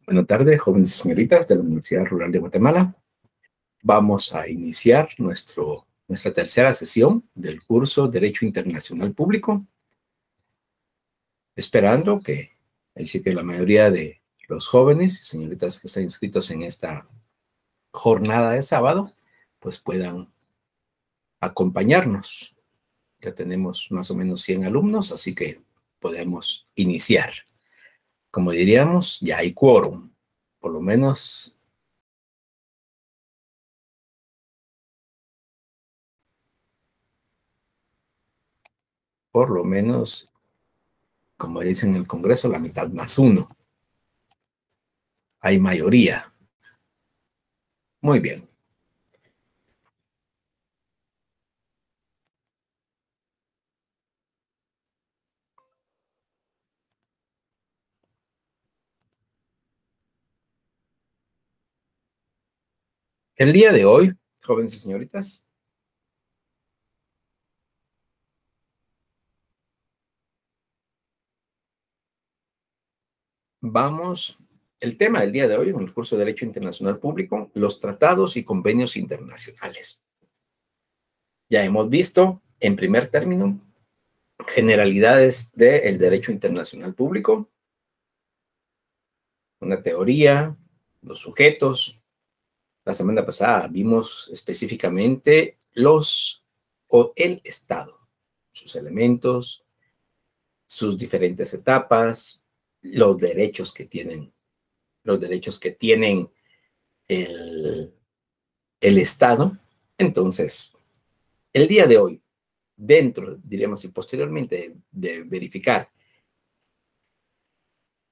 Buenas tardes, jóvenes y señoritas de la Universidad Rural de Guatemala. Vamos a iniciar nuestra tercera sesión del curso Derecho Internacional Público, esperando que la mayoría de los jóvenes y señoritas que están inscritos en esta jornada de sábado, pues puedan acompañarnos. Ya tenemos más o menos 100 alumnos, así que podemos iniciar. Como diríamos, ya hay quórum, por lo menos. Por lo menos, como dicen en el Congreso, la mitad más uno. Hay mayoría. Muy bien. El día de hoy, jóvenes y señoritas, el tema del día de hoy en el curso de Derecho Internacional Público, los tratados y convenios internacionales. Ya hemos visto, en primer término, generalidades del derecho internacional público, una teoría, los sujetos. La semana pasada vimos específicamente el Estado, sus elementos, sus diferentes etapas, los derechos que tienen el Estado. Entonces, el día de hoy, diríamos, y posteriormente de verificar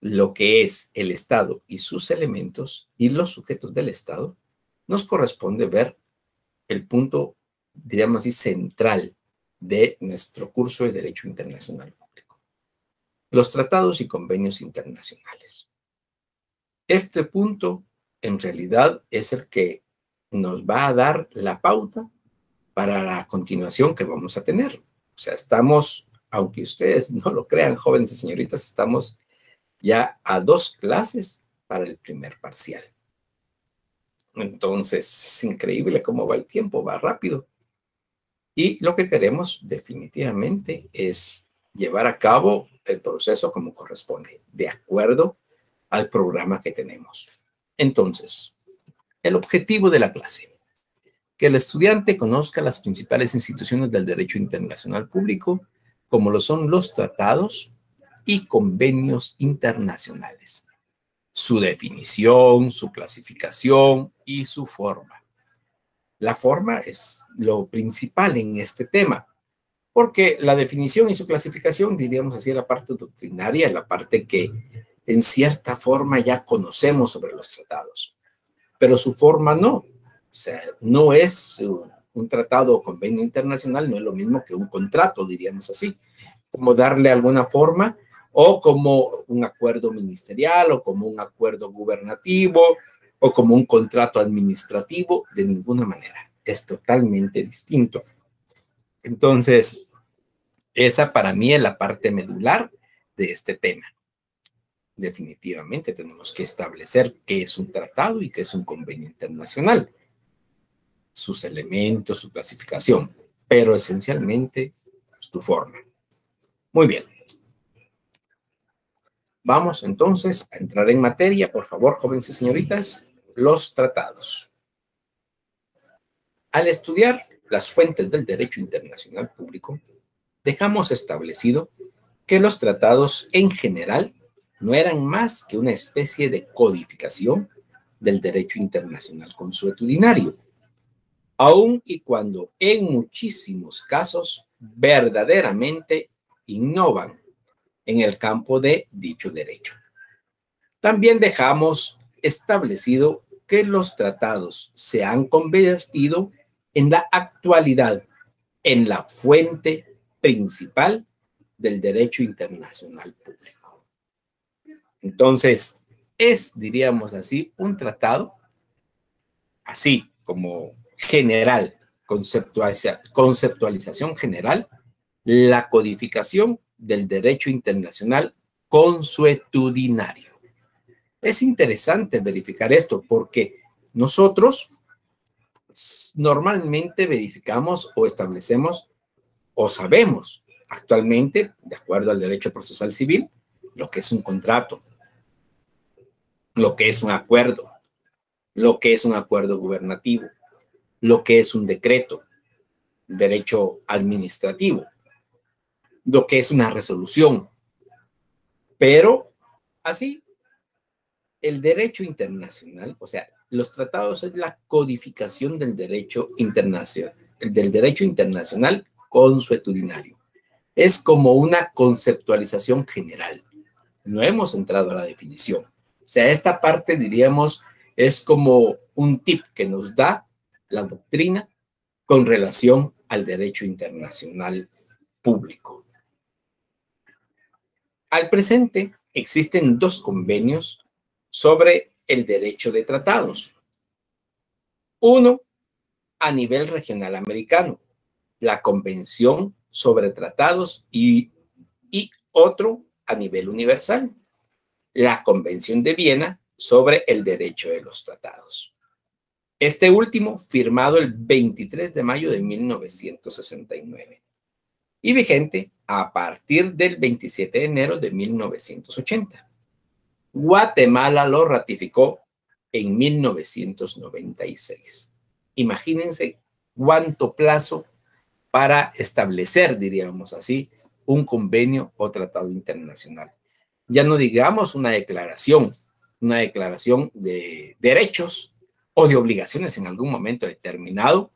lo que es el Estado y sus elementos y los sujetos del Estado, nos corresponde ver el punto, diríamos así, central de nuestro curso de Derecho Internacional Público: los tratados y convenios internacionales. Este punto, en realidad, es el que nos va a dar la pauta para la continuación que vamos a tener. O sea, estamos, aunque ustedes no lo crean, jóvenes y señoritas, estamos ya a 2 clases para el primer parcial. Entonces, es increíble cómo va el tiempo, va rápido. Y lo que queremos definitivamente es llevar a cabo el proceso como corresponde, de acuerdo al programa que tenemos. Entonces, el objetivo de la clase: que el estudiante conozca las principales instituciones del derecho internacional público, como lo son los tratados y convenios internacionales, su definición, su clasificación y su forma. La forma es lo principal en este tema, porque la definición y su clasificación, diríamos así, la parte doctrinaria, la parte que en cierta forma ya conocemos sobre los tratados, pero su forma no. O sea, no es un tratado o convenio internacional, no es lo mismo que un contrato, diríamos así, como darle alguna forma, o como un acuerdo ministerial, o como un acuerdo gubernativo, o como un contrato administrativo. De ninguna manera, es totalmente distinto. Entonces, esa para mí es la parte medular de este tema. Definitivamente tenemos que establecer qué es un tratado y qué es un convenio internacional, sus elementos, su clasificación, pero esencialmente su forma. Muy bien. Vamos entonces a entrar en materia, por favor, jóvenes y señoritas, los tratados. Al estudiar las fuentes del derecho internacional público, dejamos establecido que los tratados en general no eran más que una especie de codificación del derecho internacional consuetudinario, aun y cuando en muchísimos casos verdaderamente innovan en el campo de dicho derecho. También dejamos establecido que los tratados se han convertido en la actualidad en la fuente principal del derecho internacional público. Entonces, diríamos así, un tratado, así como general, conceptualización general, la codificación del derecho internacional consuetudinario. Es interesante verificar esto porque nosotros normalmente verificamos o establecemos o sabemos actualmente, de acuerdo al derecho procesal civil, lo que es un contrato, lo que es un acuerdo, lo que es un acuerdo gubernativo, lo que es un decreto, derecho administrativo, lo que es una resolución. Pero así, el derecho internacional, o sea, los tratados es la codificación del derecho internacional consuetudinario. Es como una conceptualización general. No hemos entrado a la definición. O sea, esta parte, diríamos, es como un tip que nos da la doctrina con relación al derecho internacional público. Al presente, existen dos convenios sobre el derecho de tratados. Uno a nivel regional americano, la Convención sobre Tratados, y otro a nivel universal, la Convención de Viena sobre el derecho de los tratados. Este último firmado el 23 de mayo de 1969 y vigente a partir del 27 de enero de 1980. Guatemala lo ratificó en 1996. Imagínense cuánto plazo para establecer, diríamos así, un convenio o tratado internacional. Ya no digamos una declaración de derechos o de obligaciones en algún momento determinado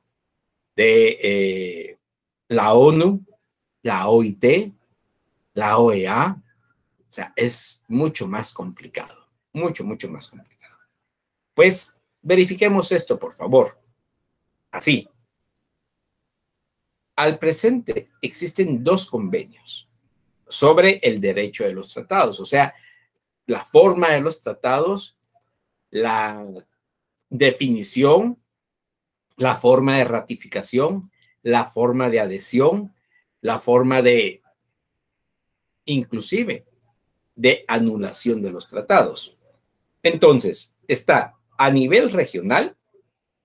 de la ONU, la OIT, la OEA. O sea, es mucho más complicado, mucho más complicado. Pues verifiquemos esto, por favor. Así. Al presente existen dos convenios sobre el derecho de los tratados, o sea, la forma de los tratados, la definición, la forma de ratificación, la forma de adhesión, la forma de, inclusive, de anulación de los tratados. Entonces, está a nivel regional,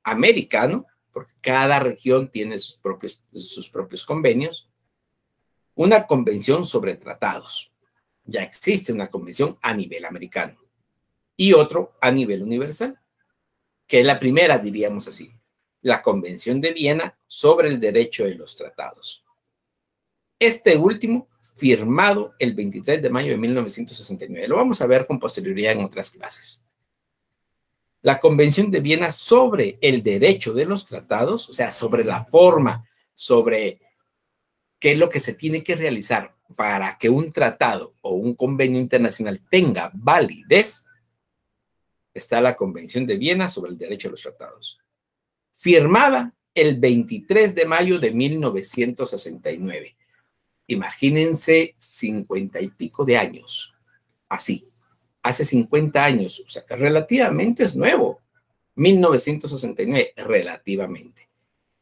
americano, porque cada región tiene sus propios convenios, una convención sobre tratados. Ya existe una convención a nivel americano y otro a nivel universal, que es la primera, diríamos así, la Convención de Viena sobre el derecho de los tratados. Este último, firmado el 23 de mayo de 1969. Lo vamos a ver con posterioridad en otras clases. La Convención de Viena sobre el derecho de los tratados, o sea, sobre la forma, sobre qué es lo que se tiene que realizar para que un tratado o un convenio internacional tenga validez, está la Convención de Viena sobre el derecho de los tratados, firmada el 23 de mayo de 1969. Imagínense 50 y pico de años, así, hace 50 años, o sea que relativamente es nuevo, 1969, relativamente.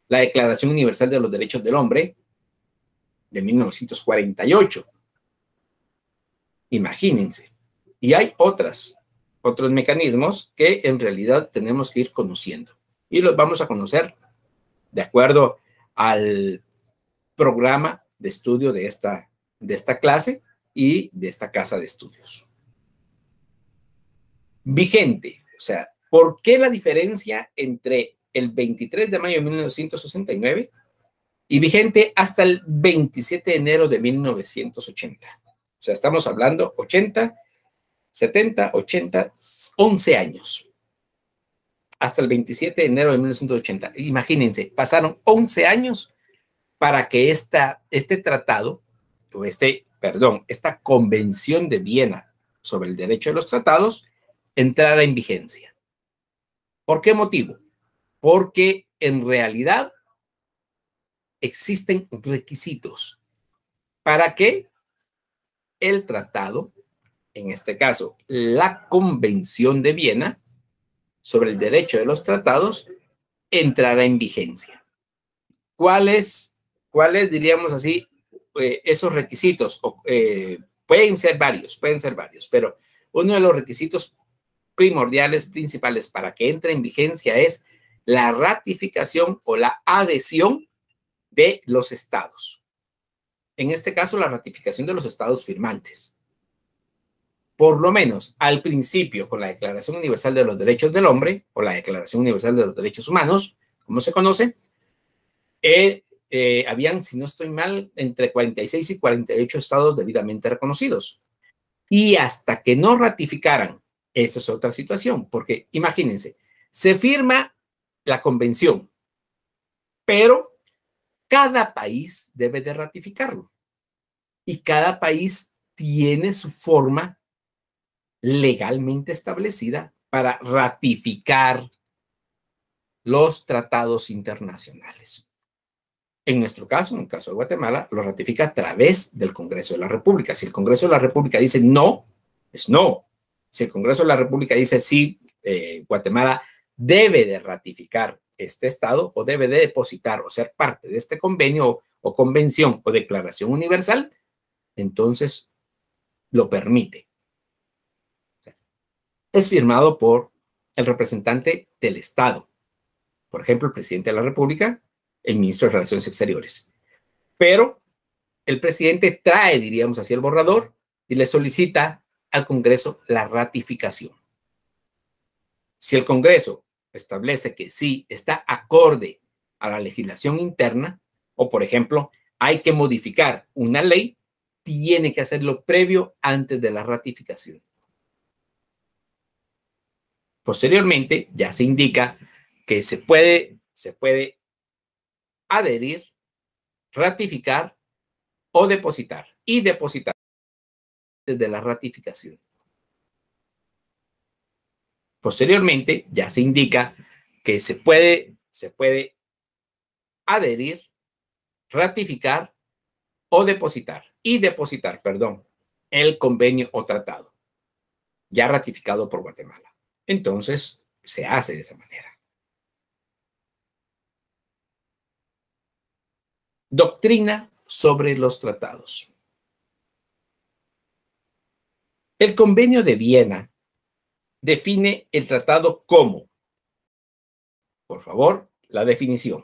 La Declaración Universal de los Derechos del Hombre, de 1948. Imagínense. Y hay otros mecanismos que en realidad tenemos que ir conociendo. Y los vamos a conocer de acuerdo al programa de estudio de esta clase y de esta casa de estudios. Vigente, o sea, ¿por qué la diferencia entre el 23 de mayo de 1969 y vigente hasta el 27 de enero de 1980? O sea, estamos hablando 80, 70, 80, 11 años. Hasta el 27 de enero de 1980. Imagínense, pasaron 11 años para que este tratado, o esta Convención de Viena sobre el derecho de los tratados entrara en vigencia. ¿Por qué motivo? Porque en realidad existen requisitos para que el tratado, en este caso, la Convención de Viena sobre el derecho de los tratados, entrará en vigencia. ¿Cuáles diríamos así, esos requisitos? Pueden ser varios, pero uno de los requisitos primordiales, principales para que entre en vigencia es la ratificación o la adhesión de los estados. En este caso, la ratificación de los estados firmantes. Por lo menos al principio, con la Declaración Universal de los Derechos del Hombre o la Declaración Universal de los Derechos Humanos, como se conoce, habían, si no estoy mal, entre 46 y 48 estados debidamente reconocidos. Y hasta que no ratificaran, esa es otra situación, porque imagínense, se firma la convención, pero cada país debe de ratificarlo. Y cada país tiene su forma legalmente establecida para ratificar los tratados internacionales. En nuestro caso, en el caso de Guatemala, lo ratifica a través del Congreso de la República. Si el Congreso de la República dice no, es no. Si el Congreso de la República dice sí, Guatemala debe de ratificar este estado o debe de depositar o ser parte de este convenio o convención o declaración universal, entonces lo permite. Es firmado por el representante del Estado, por ejemplo, el presidente de la República, el ministro de Relaciones Exteriores. Pero el presidente trae, diríamos así, el borrador y le solicita al Congreso la ratificación. Si el Congreso establece que sí está acorde a la legislación interna, o por ejemplo, hay que modificar una ley, tiene que hacerlo previo antes de la ratificación. Posteriormente, ya se indica que se puede adherir, ratificar o depositar. Y depositar desde la ratificación. Posteriormente, ya se indica que se puede adherir, ratificar o depositar. Y depositar, perdón, el convenio o tratado ya ratificado por Guatemala. Entonces, se hace de esa manera. Doctrina sobre los tratados. El Convenio de Viena define el tratado como, por favor, la definición.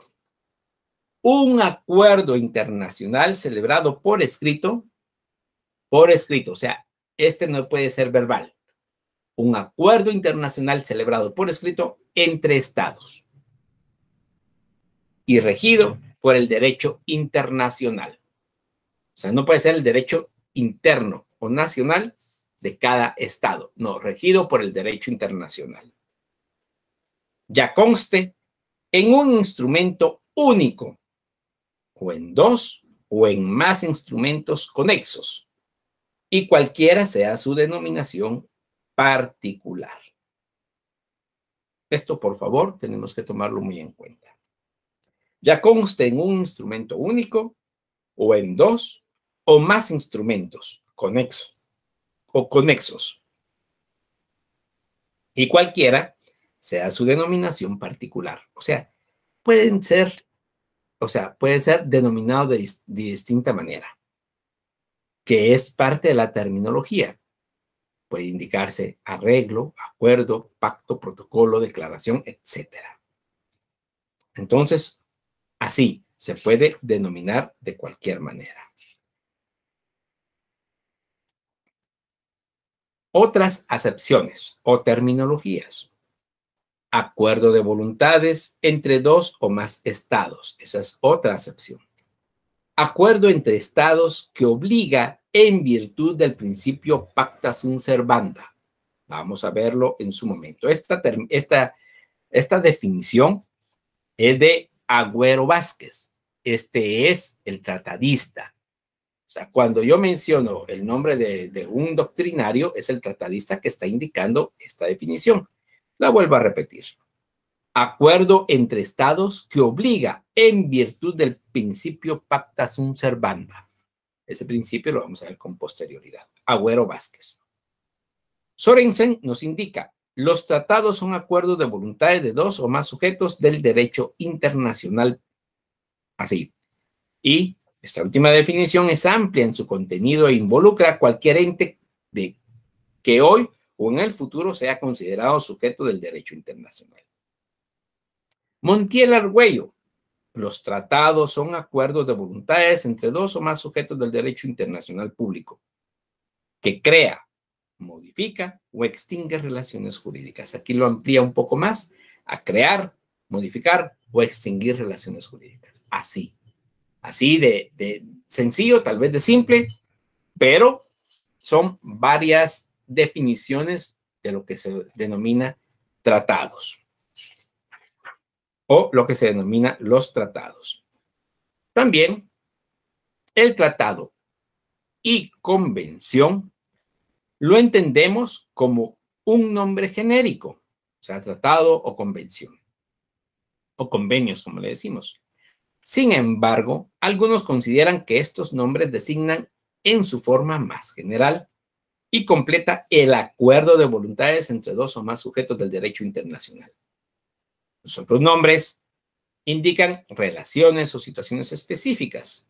Un acuerdo internacional celebrado por escrito, o sea, este no puede ser verbal. Un acuerdo internacional celebrado por escrito entre estados y regido por el derecho internacional. O sea, no puede ser el derecho interno o nacional de cada estado, no, regido por el derecho internacional. Ya conste en un instrumento único o en dos o en más instrumentos conexos y cualquiera sea su denominación particular. Esto, por favor, tenemos que tomarlo muy en cuenta. Ya conste en un instrumento único o en dos o más instrumentos conexos o conexos y cualquiera sea su denominación particular. O sea, puede ser denominado de distinta manera, que es parte de la terminología. Puede indicarse arreglo, acuerdo, pacto, protocolo, declaración, etc. Entonces, así se puede denominar de cualquier manera. Otras acepciones o terminologías. Acuerdo de voluntades entre dos o más estados. Esa es otra acepción. Acuerdo entre estados que obliga en virtud del principio pacta sunt servanda. Vamos a verlo en su momento. Esta definición es de Agüero Vázquez. Este es el tratadista. O sea, cuando yo menciono el nombre de un doctrinario, es el tratadista que está indicando esta definición. La vuelvo a repetir. Acuerdo entre estados que obliga en virtud del principio pacta sunt servanda. Ese principio lo vamos a ver con posterioridad. Agüero Vázquez. Sorensen nos indica, los tratados son acuerdos de voluntades de dos o más sujetos del derecho internacional. Así. Y esta última definición es amplia en su contenido e involucra a cualquier ente que hoy o en el futuro sea considerado sujeto del derecho internacional. Montiel Argüello. Los tratados son acuerdos de voluntades entre dos o más sujetos del derecho internacional público que crea, modifica o extingue relaciones jurídicas. Aquí lo amplía un poco más a crear, modificar o extinguir relaciones jurídicas. Así de sencillo, tal vez de simple, pero son varias definiciones de lo que se denomina tratados o lo que se denomina los tratados. También el tratado y convención lo entendemos como un nombre genérico, o sea, tratado o convención, o convenios, como le decimos. Sin embargo, algunos consideran que estos nombres designan en su forma más general y completa el acuerdo de voluntades entre dos o más sujetos del derecho internacional. Los otros nombres indican relaciones o situaciones específicas,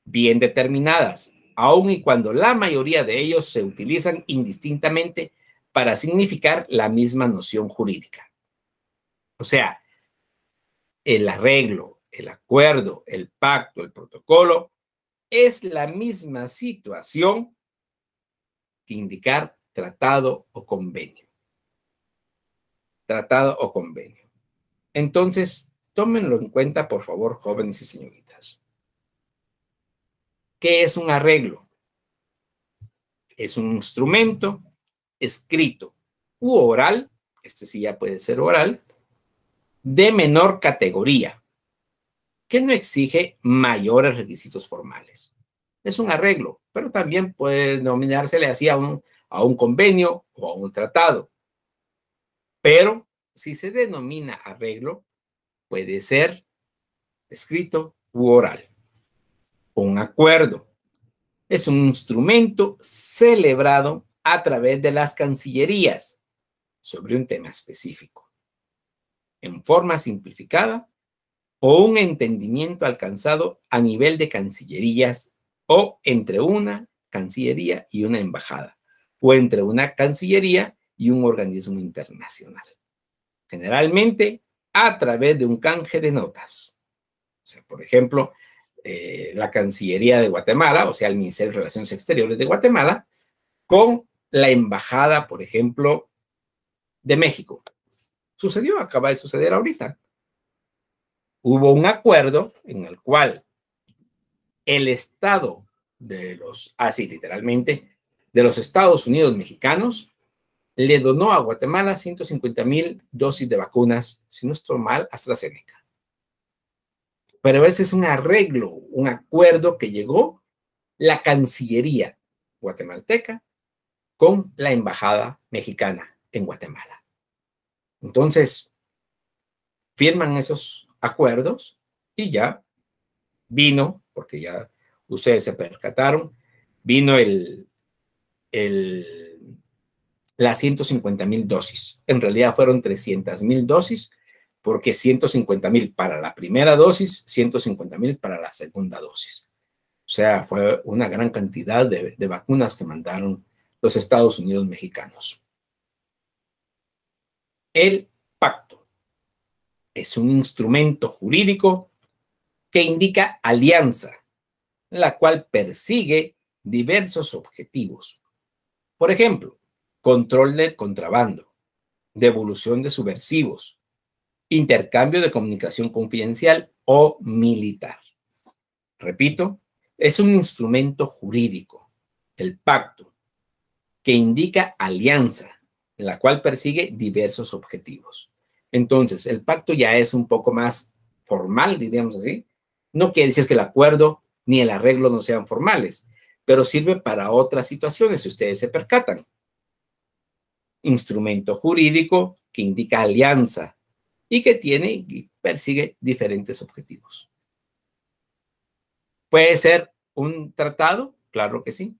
bien determinadas, aun y cuando la mayoría de ellos se utilizan indistintamente para significar la misma noción jurídica. O sea, el arreglo, el acuerdo, el pacto, el protocolo, es la misma situación que indicar tratado o convenio. Tratado o convenio. Entonces, tómenlo en cuenta, por favor, jóvenes y señoritas. ¿Qué es un arreglo? Es un instrumento escrito u oral, este sí ya puede ser oral, de menor categoría, que no exige mayores requisitos formales. Es un arreglo, pero también puede denominársele así a un convenio o a un tratado. Pero si se denomina arreglo, puede ser escrito u oral. Un acuerdo es un instrumento celebrado a través de las cancillerías sobre un tema específico, en forma simplificada o un entendimiento alcanzado a nivel de cancillerías o entre una cancillería y una embajada o entre una cancillería y un organismo internacional. Generalmente a través de un canje de notas. O sea, por ejemplo, la Cancillería de Guatemala, o sea, el Ministerio de Relaciones Exteriores de Guatemala, con la Embajada, por ejemplo, de México. Sucedió, acaba de suceder ahorita. Hubo un acuerdo en el cual el Estado de los, así literalmente, de los Estados Unidos mexicanos, le donó a Guatemala 150,000 dosis de vacunas, si no estoy mal, AstraZeneca. Pero ese es un arreglo, un acuerdo que llegó la Cancillería guatemalteca con la Embajada mexicana en Guatemala. Entonces, firman esos acuerdos y ya vino, porque ya ustedes se percataron, vino las 150,000 dosis. En realidad fueron 300,000 dosis, porque 150,000 para la primera dosis, 150,000 para la segunda dosis. O sea, fue una gran cantidad de vacunas que mandaron los Estados Unidos mexicanos. El pacto es un instrumento jurídico que indica alianza, la cual persigue diversos objetivos. Por ejemplo, control del contrabando, devolución de subversivos, intercambio de comunicación confidencial o militar. Repito, es un instrumento jurídico, el pacto, que indica alianza, la cual persigue diversos objetivos. Entonces, el pacto ya es un poco más formal, diríamos así. No quiere decir que el acuerdo ni el arreglo no sean formales, pero sirve para otras situaciones, si ustedes se percatan. Instrumento jurídico que indica alianza y que tiene y persigue diferentes objetivos. ¿Puede ser un tratado? Claro que sí.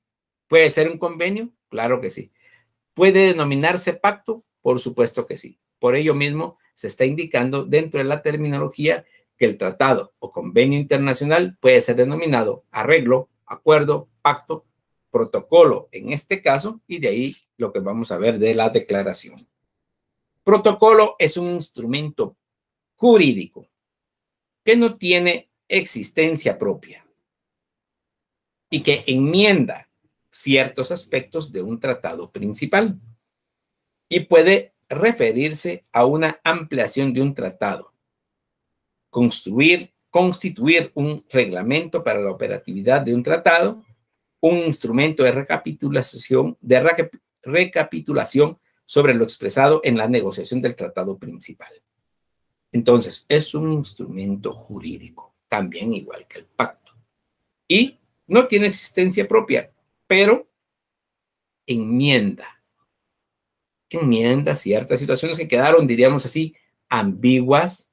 ¿Puede ser un convenio? Claro que sí. ¿Puede denominarse pacto? Por supuesto que sí. Por ello mismo se está indicando dentro de la terminología que el tratado o convenio internacional puede ser denominado arreglo, acuerdo, pacto protocolo en este caso, y de ahí lo que vamos a ver de la declaración. Protocolo es un instrumento jurídico que no tiene existencia propia y que enmienda ciertos aspectos de un tratado principal y puede referirse a una ampliación de un tratado, constituir un reglamento para la operatividad de un tratado, un instrumento de recapitulación sobre lo expresado en la negociación del tratado principal. Entonces, es un instrumento jurídico, también igual que el pacto. Y no tiene existencia propia, pero enmienda ciertas situaciones que quedaron, diríamos así, ambiguas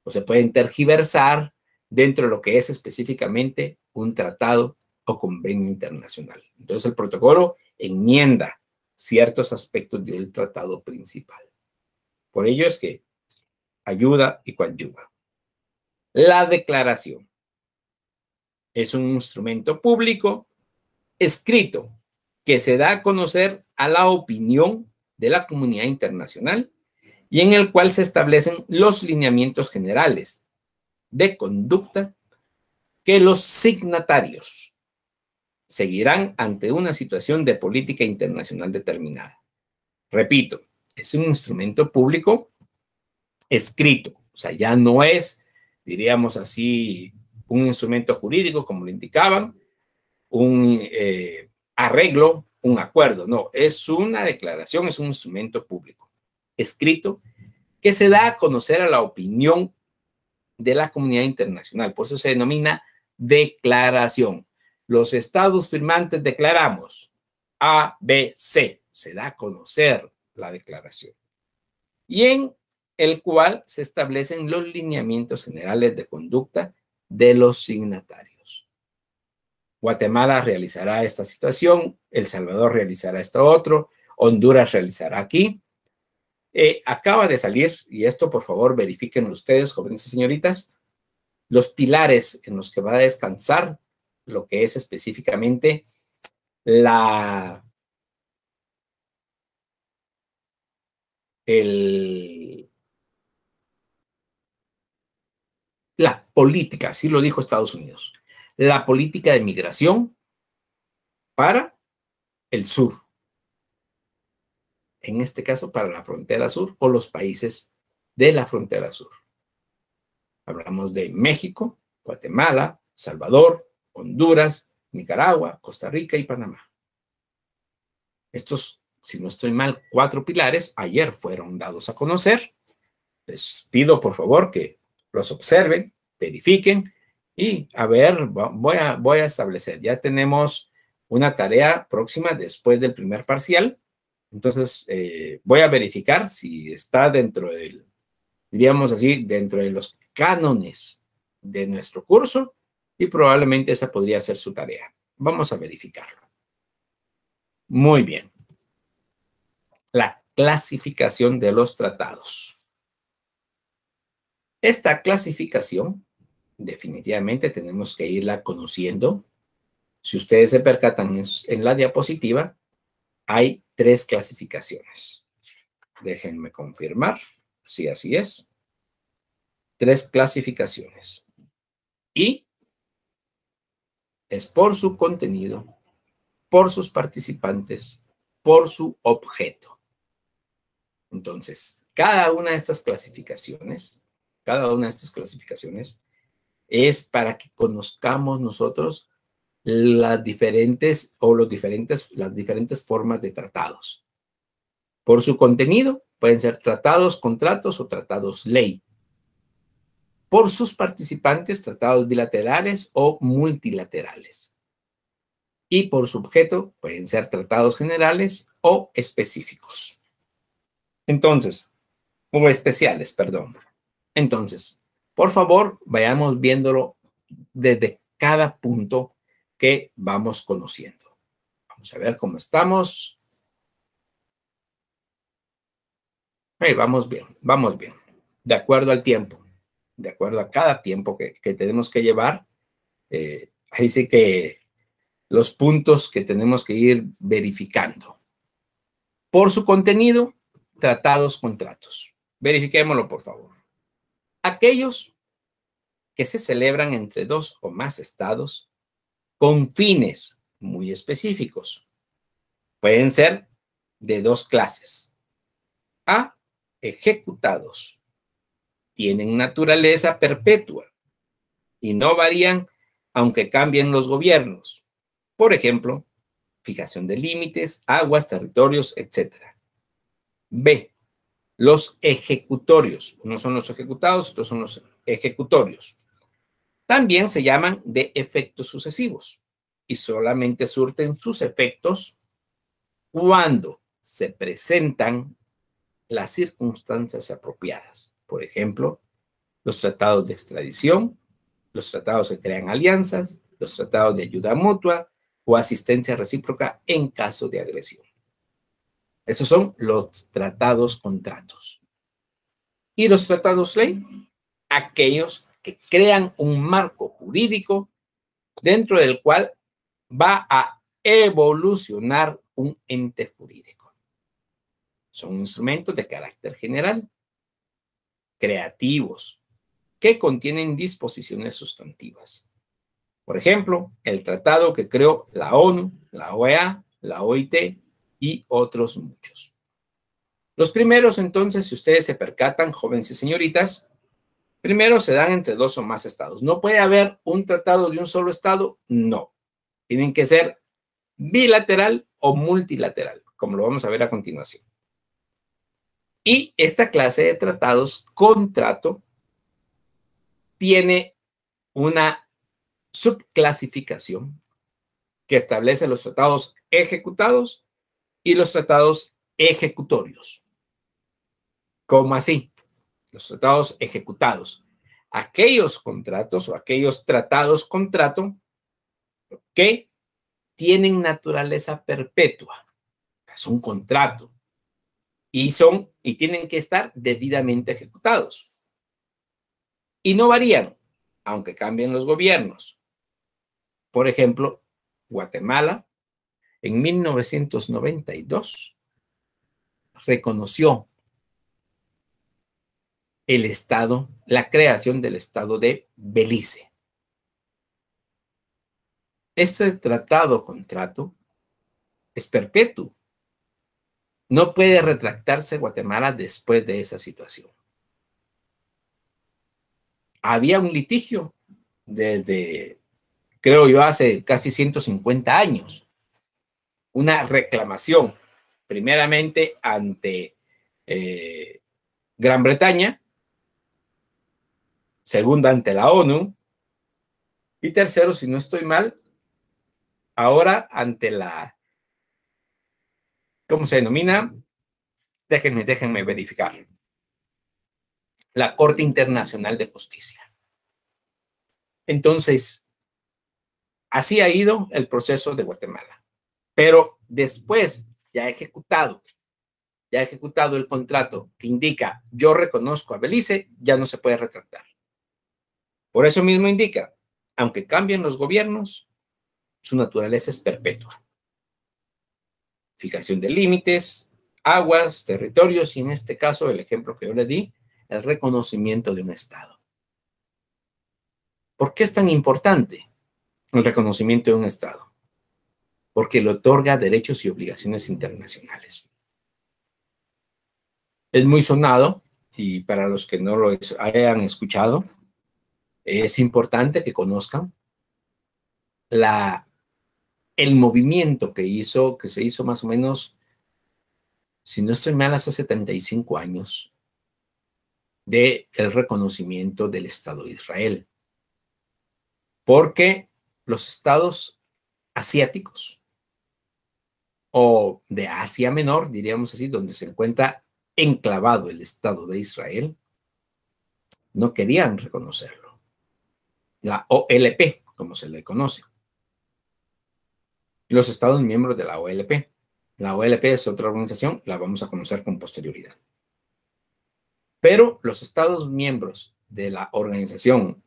o se pueden tergiversar dentro de lo que es específicamente un tratado o convenio internacional. Entonces, el protocolo enmienda ciertos aspectos del tratado principal. Por ello es que ayuda y coadyuva. La declaración es un instrumento público escrito que se da a conocer a la opinión de la comunidad internacional y en el cual se establecen los lineamientos generales de conducta que los signatarios seguirán ante una situación de política internacional determinada. Repito, es un instrumento público escrito, o sea, ya no es, diríamos así, un instrumento jurídico, como lo indicaban, un arreglo, un acuerdo, no, es una declaración, es un instrumento público escrito que se da a conocer a la opinión de la comunidad internacional, por eso se denomina declaración. Los estados firmantes declaramos A, B, C, se da a conocer la declaración, y en el cual se establecen los lineamientos generales de conducta de los signatarios. Guatemala realizará esta situación, El Salvador realizará esto otro, Honduras realizará aquí. Acaba de salir, y esto por favor verifiquen ustedes, jóvenes y señoritas, los pilares en los que va a descansar lo que es específicamente la política, así lo dijo Estados Unidos, la política de migración para el sur, en este caso para la frontera sur o los países de la frontera sur. Hablamos de México, Guatemala, Salvador, Honduras, Nicaragua, Costa Rica y Panamá. Estos, si no estoy mal, 4 pilares ayer fueron dados a conocer. Les pido por favor que los observen, verifiquen y a ver, voy a establecer. Ya tenemos una tarea próxima después del primer parcial. Entonces, voy a verificar si está dentro del, diríamos así, dentro de los cánones de nuestro curso y probablemente esa podría ser su tarea. Vamos a verificarlo. Muy bien. La clasificación de los tratados. Esta clasificación, definitivamente tenemos que irla conociendo. Si ustedes se percatan en la diapositiva, hay 3 clasificaciones. Déjenme confirmar si así es. 3 clasificaciones. Y es por su contenido, por sus participantes, por su objeto. Entonces, cada una de estas clasificaciones es para que conozcamos nosotros las diferentes formas de tratados. Por su contenido, pueden ser tratados, contratos o tratados ley. Por sus participantes, tratados bilaterales o multilaterales. Y por su objeto, pueden ser tratados generales o específicos. Entonces, o especiales, perdón. Entonces, por favor, vayamos viéndolo desde cada punto que vamos conociendo. Vamos a ver cómo estamos. Vamos bien, vamos bien. De acuerdo al tiempo, de acuerdo a cada tiempo que tenemos que llevar. Ahí sí que los puntos que tenemos que ir verificando. Por su contenido, tratados, contratos. Verifiquémoslo, por favor. Aquellos que se celebran entre dos o más estados con fines muy específicos. Pueden ser de dos clases. A, ejecutados. Tienen naturaleza perpetua y no varían aunque cambien los gobiernos. Por ejemplo, fijación de límites, aguas, territorios, etc. B, los ejecutorios. Unos son los ejecutados, otros son los ejecutorios. También se llaman de efectos sucesivos y solamente surten sus efectos cuando se presentan las circunstancias apropiadas. Por ejemplo, los tratados de extradición, los tratados que crean alianzas, los tratados de ayuda mutua o asistencia recíproca en caso de agresión. Esos son los tratados contratos. Y los tratados ley, aquellos que crean un marco jurídico dentro del cual va a evolucionar un ente jurídico. Son instrumentos de carácter general, creativos, que contienen disposiciones sustantivas. Por ejemplo, el tratado que creó la ONU, la OEA, la OIT y otros muchos. Los primeros, entonces, si ustedes se percatan, jóvenes y señoritas, primero se dan entre dos o más estados. ¿No puede haber un tratado de un solo estado? No. Tienen que ser bilateral o multilateral, como lo vamos a ver a continuación. Y esta clase de tratados, contrato, tiene una subclasificación que establece los tratados ejecutados y los tratados ejecutorios. ¿Cómo así? Los tratados ejecutados. Aquellos contratos o aquellos tratados contrato que tienen naturaleza perpetua. Es un contrato y tienen que estar debidamente ejecutados. Y no varían, aunque cambien los gobiernos. Por ejemplo, Guatemala en 1992 reconoció el Estado, la creación del Estado de Belice. Este tratado contrato es perpetuo. No puede retractarse Guatemala después de esa situación. Había un litigio desde, creo yo, hace casi 150 años. Una reclamación, primeramente ante Gran Bretaña, segunda ante la ONU, y tercero, si no estoy mal, ahora ante la, ¿cómo se denomina? Déjenme verificar. La Corte Internacional de Justicia. Entonces, así ha ido el proceso de Guatemala. Pero después, ya ejecutado el contrato que indica yo reconozco a Belice, ya no se puede retractar. Por eso mismo indica, aunque cambien los gobiernos, su naturaleza es perpetua. Fijación de límites, aguas, territorios y en este caso, el ejemplo que yo le di, el reconocimiento de un Estado. ¿Por qué es tan importante el reconocimiento de un Estado? Porque le otorga derechos y obligaciones internacionales. Es muy sonado y para los que no lo hayan escuchado, es importante que conozcan el movimiento que se hizo más o menos, si no estoy mal, hace 75 años, del reconocimiento del Estado de Israel. Porque los estados asiáticos o de Asia Menor, diríamos así, donde se encuentra enclavado el Estado de Israel, no querían reconocerlo. La OLP, como se le conoce. Los estados miembros de la OLP. La OLP es otra organización, la vamos a conocer con posterioridad. Pero los estados miembros de la organización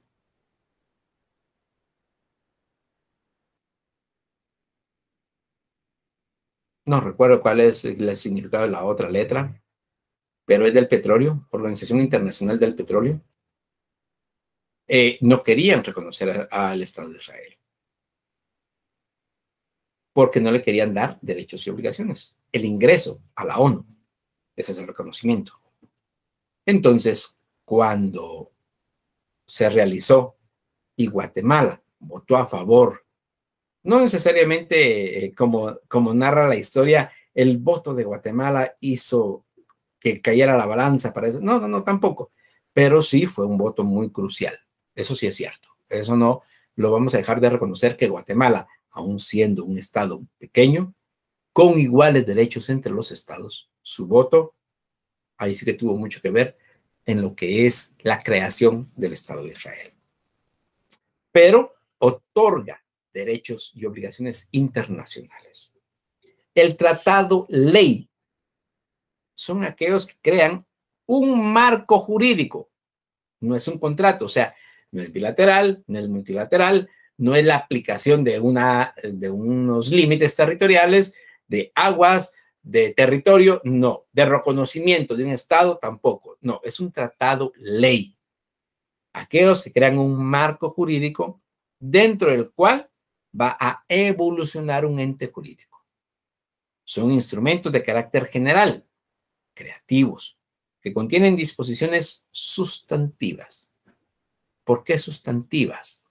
no recuerdo cuál es el significado de la otra letra, pero es del petróleo, Organización Internacional del Petróleo, no querían reconocer al Estado de Israel porque no le querían dar derechos y obligaciones. El ingreso a la ONU, ese es el reconocimiento. Entonces, cuando se realizó y Guatemala votó a favor, no necesariamente como narra la historia, el voto de Guatemala hizo que cayera la balanza para eso. No, no, no, tampoco. Pero sí fue un voto muy crucial. Eso sí es cierto. Eso no lo vamos a dejar de reconocer que Guatemala, aun siendo un estado pequeño, con iguales derechos entre los estados, su voto ahí sí que tuvo mucho que ver en lo que es la creación del Estado de Israel. Pero otorga derechos y obligaciones internacionales. El tratado ley son aquellos que crean un marco jurídico. No es un contrato, o sea, no es bilateral, no es multilateral, no es la aplicación de unos límites territoriales, de aguas, de territorio, no, de reconocimiento de un Estado tampoco, no, es un tratado ley. Aquellos que crean un marco jurídico dentro del cual va a evolucionar un ente jurídico. Son instrumentos de carácter general, creativos, que contienen disposiciones sustantivas. ¿Por qué sustantivas?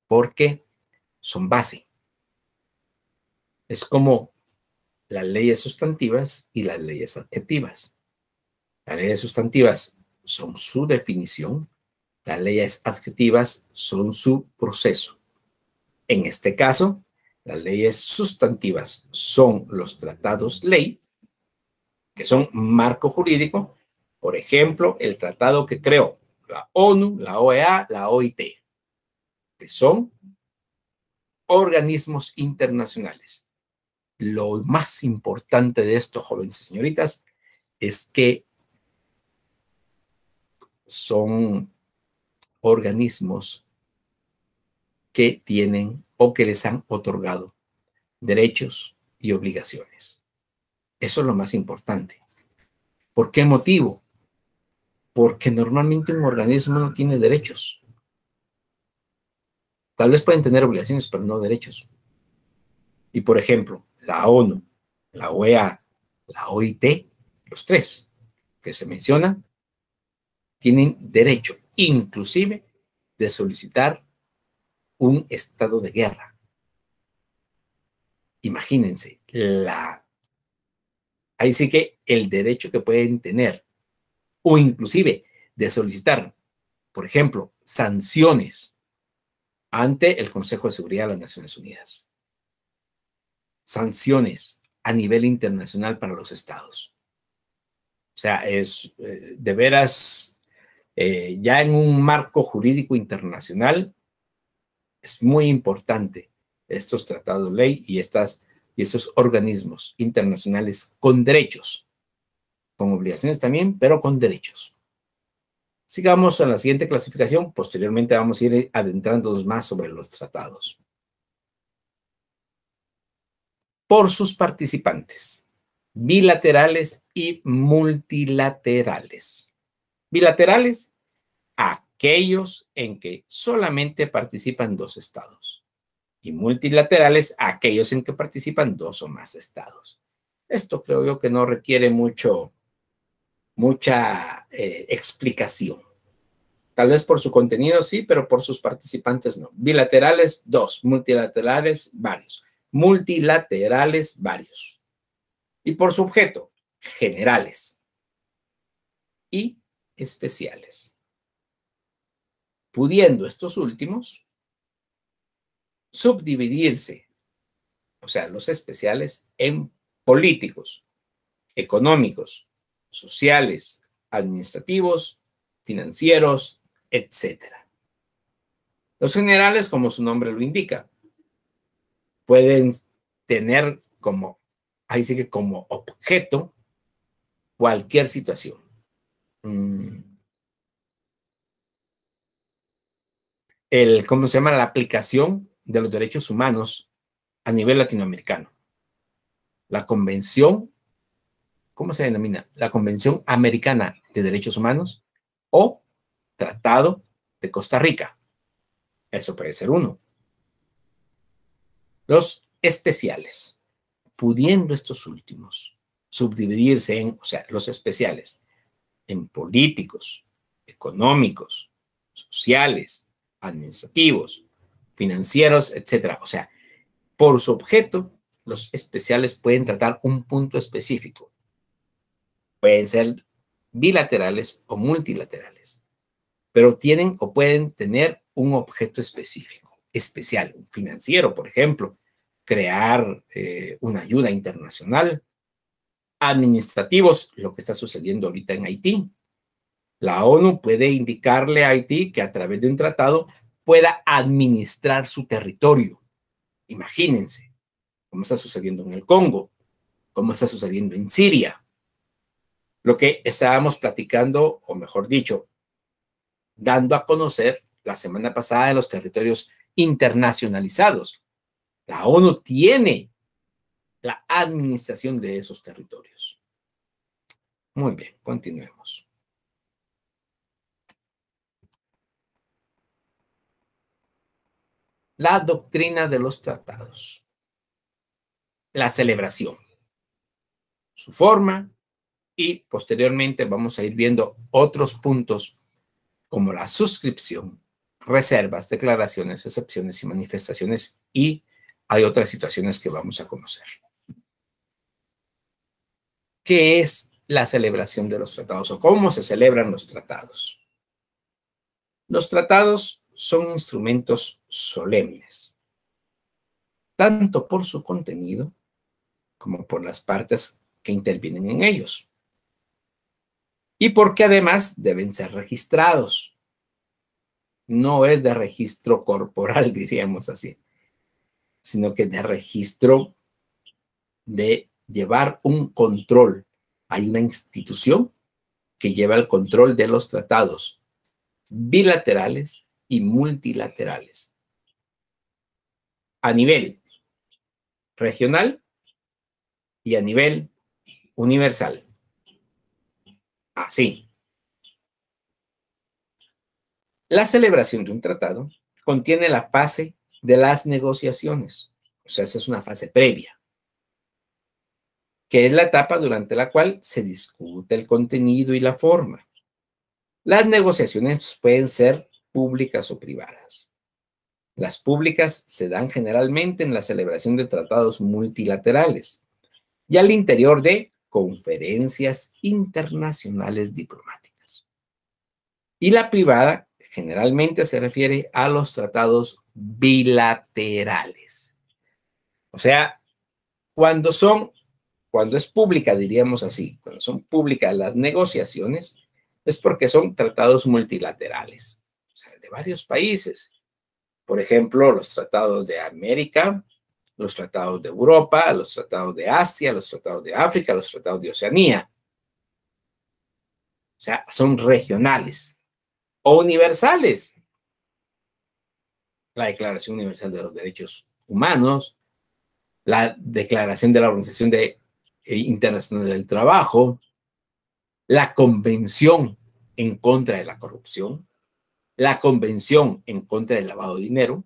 Porque son base. Es como las leyes sustantivas y las leyes adjetivas. Las leyes sustantivas son su definición, las leyes adjetivas son su proceso. En este caso, las leyes sustantivas son los tratados ley, que son marco jurídico, por ejemplo, el tratado que creó la ONU, la OEA, la OIT, que son organismos internacionales. Lo más importante de esto, jóvenes y señoritas, es que son organismos que tienen o que les han otorgado derechos y obligaciones. Eso es lo más importante. ¿Por qué motivo? Porque normalmente un organismo no tiene derechos. Tal vez pueden tener obligaciones, pero no derechos. Y por ejemplo, la ONU, la OEA, la OIT, los tres que se mencionan, tienen derecho, inclusive, de solicitar un estado de guerra. Imagínense, ahí sí que el derecho que pueden tener, o inclusive de solicitar, por ejemplo, sanciones ante el Consejo de Seguridad de las Naciones Unidas. Sanciones a nivel internacional para los estados. O sea, es de veras, ya en un marco jurídico internacional, es muy importante estos tratados de ley y estos organismos internacionales con derechos, con obligaciones también, pero con derechos. Sigamos a la siguiente clasificación. Posteriormente vamos a ir adentrándonos más sobre los tratados. Por sus participantes, bilaterales y multilaterales. Bilaterales, aquellos en que solamente participan dos estados. Y multilaterales, aquellos en que participan dos o más estados. Esto creo yo que no requiere mucha explicación. Tal vez por su contenido sí, pero por sus participantes no. Bilaterales, dos. Multilaterales, varios. Multilaterales, varios. Y por su objeto, generales y especiales. Pudiendo estos últimos subdividirse, o sea, los especiales, en políticos, económicos, sociales, administrativos, financieros, etcétera. Los generales, como su nombre lo indica, pueden tener como, ahí sí que como objeto cualquier situación. ¿Cómo se llama? La aplicación de los derechos humanos a nivel latinoamericano. la Convención, ¿cómo se denomina? La Convención Americana de Derechos Humanos o Tratado de Costa Rica. Eso puede ser uno. Los especiales, pudiendo estos últimos subdividirse en, o sea, los especiales, en políticos, económicos, sociales, administrativos, financieros, etcétera. O sea, por su objeto, los especiales pueden tratar un punto específico. Pueden ser bilaterales o multilaterales, pero tienen o pueden tener un objeto específico, especial, financiero, por ejemplo, crear una ayuda internacional, administrativos, lo que está sucediendo ahorita en Haití. La ONU puede indicarle a Haití que a través de un tratado pueda administrar su territorio. Imagínense cómo está sucediendo en el Congo, cómo está sucediendo en Siria. Lo que estábamos platicando, o mejor dicho, dando a conocer la semana pasada de los territorios internacionalizados. La ONU tiene la administración de esos territorios. Muy bien, continuemos. La doctrina de los tratados. La celebración. Su forma y posteriormente vamos a ir viendo otros puntos como la suscripción, reservas, declaraciones, excepciones y manifestaciones, y hay otras situaciones que vamos a conocer. ¿Qué es la celebración de los tratados o cómo se celebran los tratados? Los tratados son instrumentos solemnes, tanto por su contenido como por las partes que intervienen en ellos. Y porque además deben ser registrados. No es de registro corporal, diríamos así, sino que de registro de llevar un control. Hay una institución que lleva el control de los tratados bilaterales y multilaterales a nivel regional y a nivel universal. Así. La celebración de un tratado contiene la fase de las negociaciones. O sea, esa es una fase previa, que es la etapa durante la cual se discute el contenido y la forma. Las negociaciones pueden ser públicas o privadas. Las públicas se dan generalmente en la celebración de tratados multilaterales y al interior de conferencias internacionales diplomáticas. Y la privada generalmente se refiere a los tratados bilaterales. O sea, cuando es pública, diríamos así, cuando son públicas las negociaciones, es porque son tratados multilaterales, o sea, de varios países. Por ejemplo, los tratados de América, los tratados de Europa, los tratados de Asia, los tratados de África, los tratados de Oceanía. O sea, son regionales o universales. La Declaración Universal de los Derechos Humanos, la Declaración de la Organización Internacional del Trabajo, la Convención en contra de la corrupción, la Convención en contra del lavado de dinero,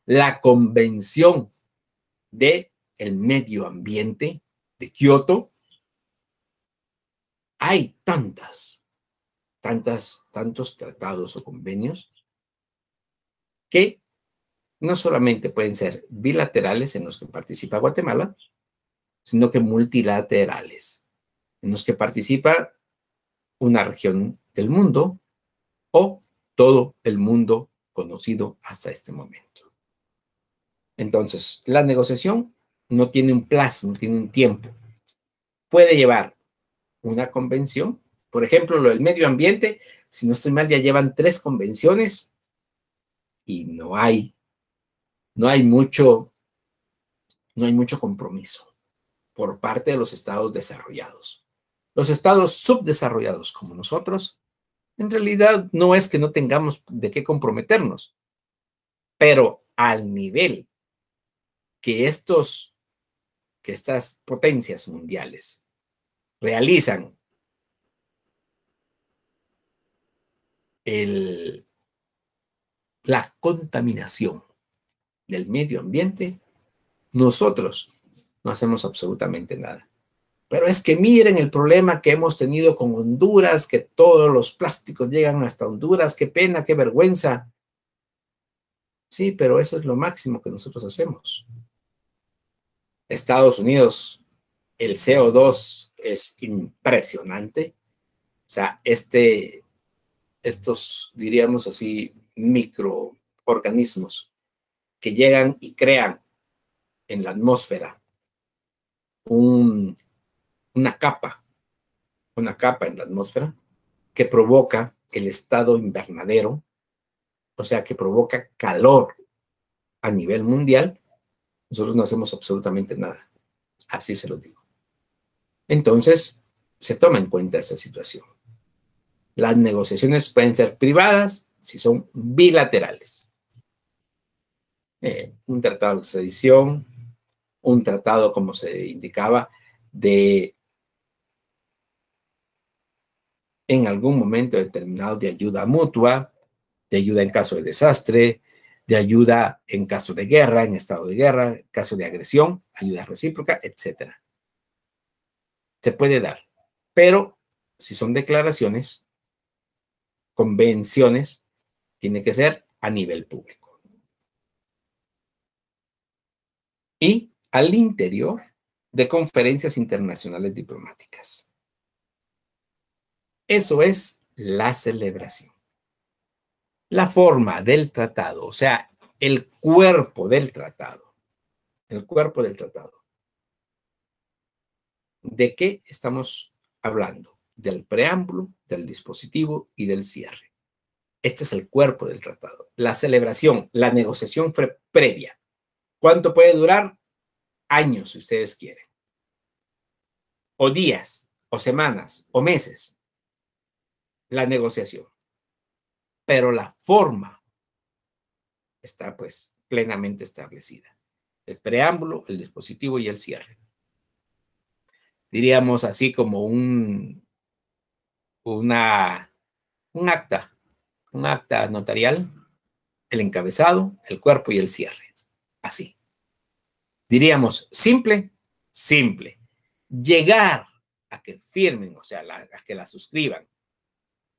la Convención del Medio Ambiente de Kioto. Hay tantos tratados o convenios que no solamente pueden ser bilaterales en los que participa Guatemala, sino que multilaterales, en los que participa una región del mundo o todo el mundo conocido hasta este momento. Entonces, la negociación no tiene un plazo, no tiene un tiempo. Puede llevar una convención, por ejemplo, lo del medio ambiente, si no estoy mal, ya llevan 3 convenciones y no hay mucho compromiso por parte de los estados desarrollados. Los estados subdesarrollados como nosotros, en realidad no es que no tengamos de qué comprometernos, pero al nivel que que estas potencias mundiales realizan la contaminación del medio ambiente, nosotros no hacemos absolutamente nada. Pero es que miren el problema que hemos tenido con Honduras, que todos los plásticos llegan hasta Honduras, qué pena, qué vergüenza. Sí, pero eso es lo máximo que nosotros hacemos. Estados Unidos, el CO2 es impresionante. O sea, estos, diríamos así, microorganismos que llegan y crean en la atmósfera una capa en la atmósfera que provoca el estado invernadero, o sea, que provoca calor a nivel mundial. Nosotros no hacemos absolutamente nada. Así se lo digo. Entonces, se toma en cuenta esa situación. Las negociaciones pueden ser privadas si son bilaterales. Un tratado de extradición, un tratado, como se indicaba, de en algún momento determinado de ayuda mutua, de ayuda en caso de desastre, de ayuda en caso de guerra, en estado de guerra, caso de agresión, ayuda recíproca, etc. Se puede dar, pero si son declaraciones, convenciones, tiene que ser a nivel público. Y al interior de conferencias internacionales diplomáticas. Eso es la celebración. La forma del tratado, o sea, el cuerpo del tratado. El cuerpo del tratado. ¿De qué estamos hablando? Del preámbulo, del dispositivo y del cierre. Este es el cuerpo del tratado. La celebración, la negociación previa. ¿Cuánto puede durar? Años, si ustedes quieren. O días, o semanas, o meses. La negociación. Pero la forma está pues plenamente establecida. El preámbulo, el dispositivo y el cierre. Diríamos así como un acta notarial, el encabezado, el cuerpo y el cierre. Así. Diríamos simple, simple. Llegar a que firmen, o sea, a que la suscriban,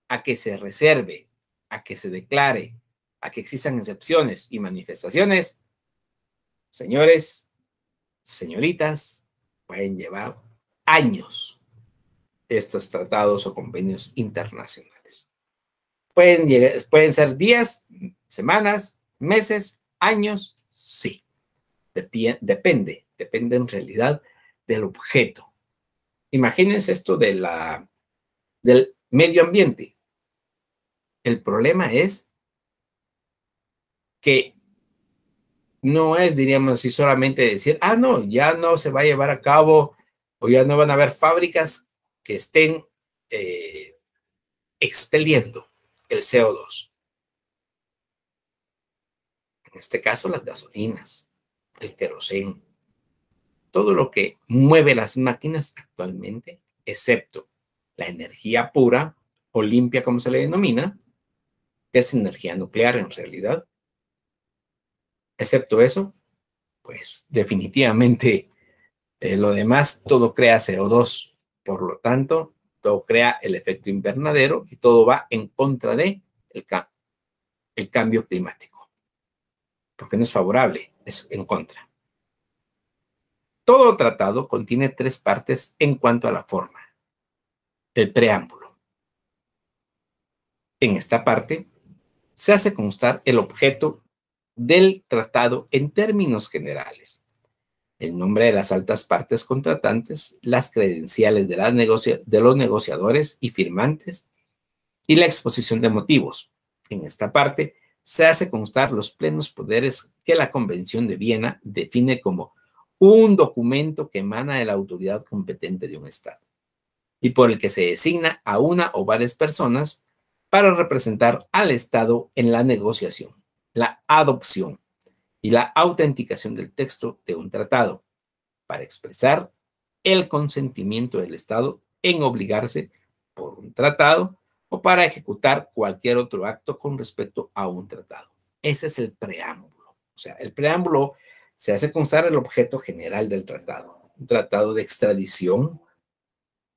a que se reserve, a que se declare, a que existan excepciones y manifestaciones, señores, señoritas, pueden llevar años estos tratados o convenios internacionales. Pueden ser días, semanas, meses, años, sí. Depende en realidad del objeto. Imagínense esto del medio ambiente. El problema es que no es, diríamos así, solamente decir, no, ya no se va a llevar a cabo o ya no van a haber fábricas que estén expeliendo el CO2. En este caso, las gasolinas, el queroseno, todo lo que mueve las máquinas actualmente, excepto la energía pura o limpia, como se le denomina, que es energía nuclear en realidad. Excepto eso, pues definitivamente lo demás, todo crea CO2. Por lo tanto, todo crea el efecto invernadero y todo va en contra de el cambio climático. Porque no es favorable, es en contra. Todo tratado contiene 3 partes en cuanto a la forma. El preámbulo. En esta parte se hace constar el objeto del tratado en términos generales, el nombre de las altas partes contratantes, las credenciales de los negociadores y firmantes y la exposición de motivos. En esta parte se hace constar los plenos poderes que la Convención de Viena define como un documento que emana de la autoridad competente de un Estado y por el que se designa a una o varias personas para representar al Estado en la negociación, la adopción y la autenticación del texto de un tratado, para expresar el consentimiento del Estado en obligarse por un tratado o para ejecutar cualquier otro acto con respecto a un tratado. Ese es el preámbulo. O sea, el preámbulo se hace constar el objeto general del tratado, un tratado de extradición,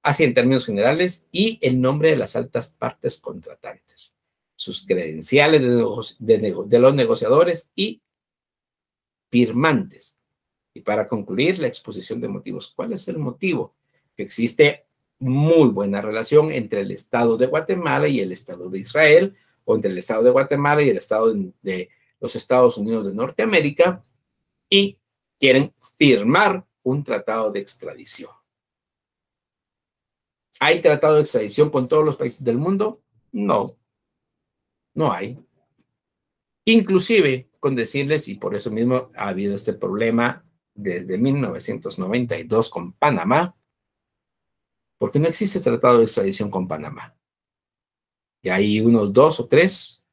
así en términos generales, y el nombre de las altas partes contratantes, sus credenciales de los negociadores y firmantes. Y para concluir, la exposición de motivos. ¿Cuál es el motivo? Que existe muy buena relación entre el Estado de Guatemala y el Estado de Israel, o entre el Estado de Guatemala y el Estado de los Estados Unidos de Norteamérica, y quieren firmar un tratado de extradición. ¿Hay tratado de extradición con todos los países del mundo? No, no hay. Inclusive, con decirles, y por eso mismo ha habido este problema desde 1992 con Panamá, porque no existe tratado de extradición con Panamá. Y hay unos 2 o 3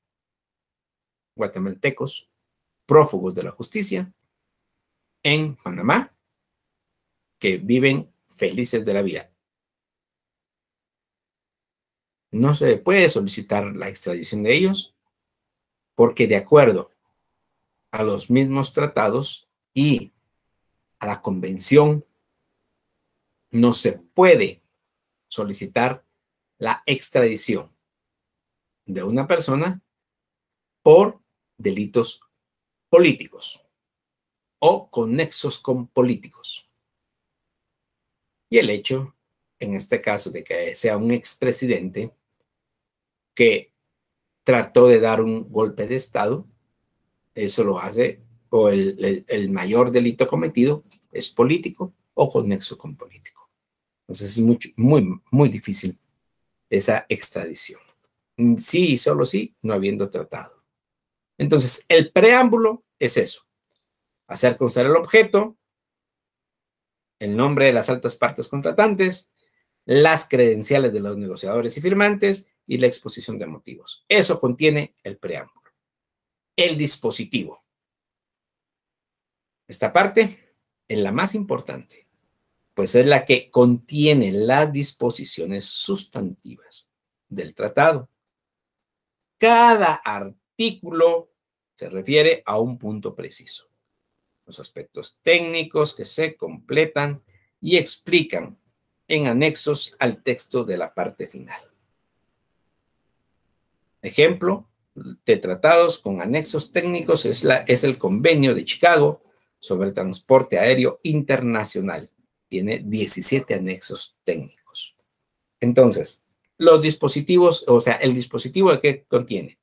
guatemaltecos prófugos de la justicia en Panamá que viven felices de la vida. No se puede solicitar la extradición de ellos porque de acuerdo a los mismos tratados y a la convención no se puede solicitar la extradición de una persona por delitos políticos o con nexos con políticos. Y el hecho, en este caso, de que sea un expresidente que trató de dar un golpe de Estado, eso lo hace, o el mayor delito cometido es político o con nexo con político. Entonces es muy difícil esa extradición. Sí y solo sí, no habiendo tratado. Entonces, el preámbulo es eso: hacer constar el objeto, el nombre de las altas partes contratantes, las credenciales de los negociadores y firmantes y la exposición de motivos. Eso contiene el preámbulo. El dispositivo. Esta parte es la más importante, pues es la que contiene las disposiciones sustantivas del tratado. Cada artículo se refiere a un punto preciso. Los aspectos técnicos que se completan y explican en anexos al texto de la parte final. Ejemplo de tratados con anexos técnicos es el Convenio de Chicago sobre transporte aéreo internacional. Tiene 17 anexos técnicos. Entonces, los dispositivos, o sea, el dispositivo de qué contiene.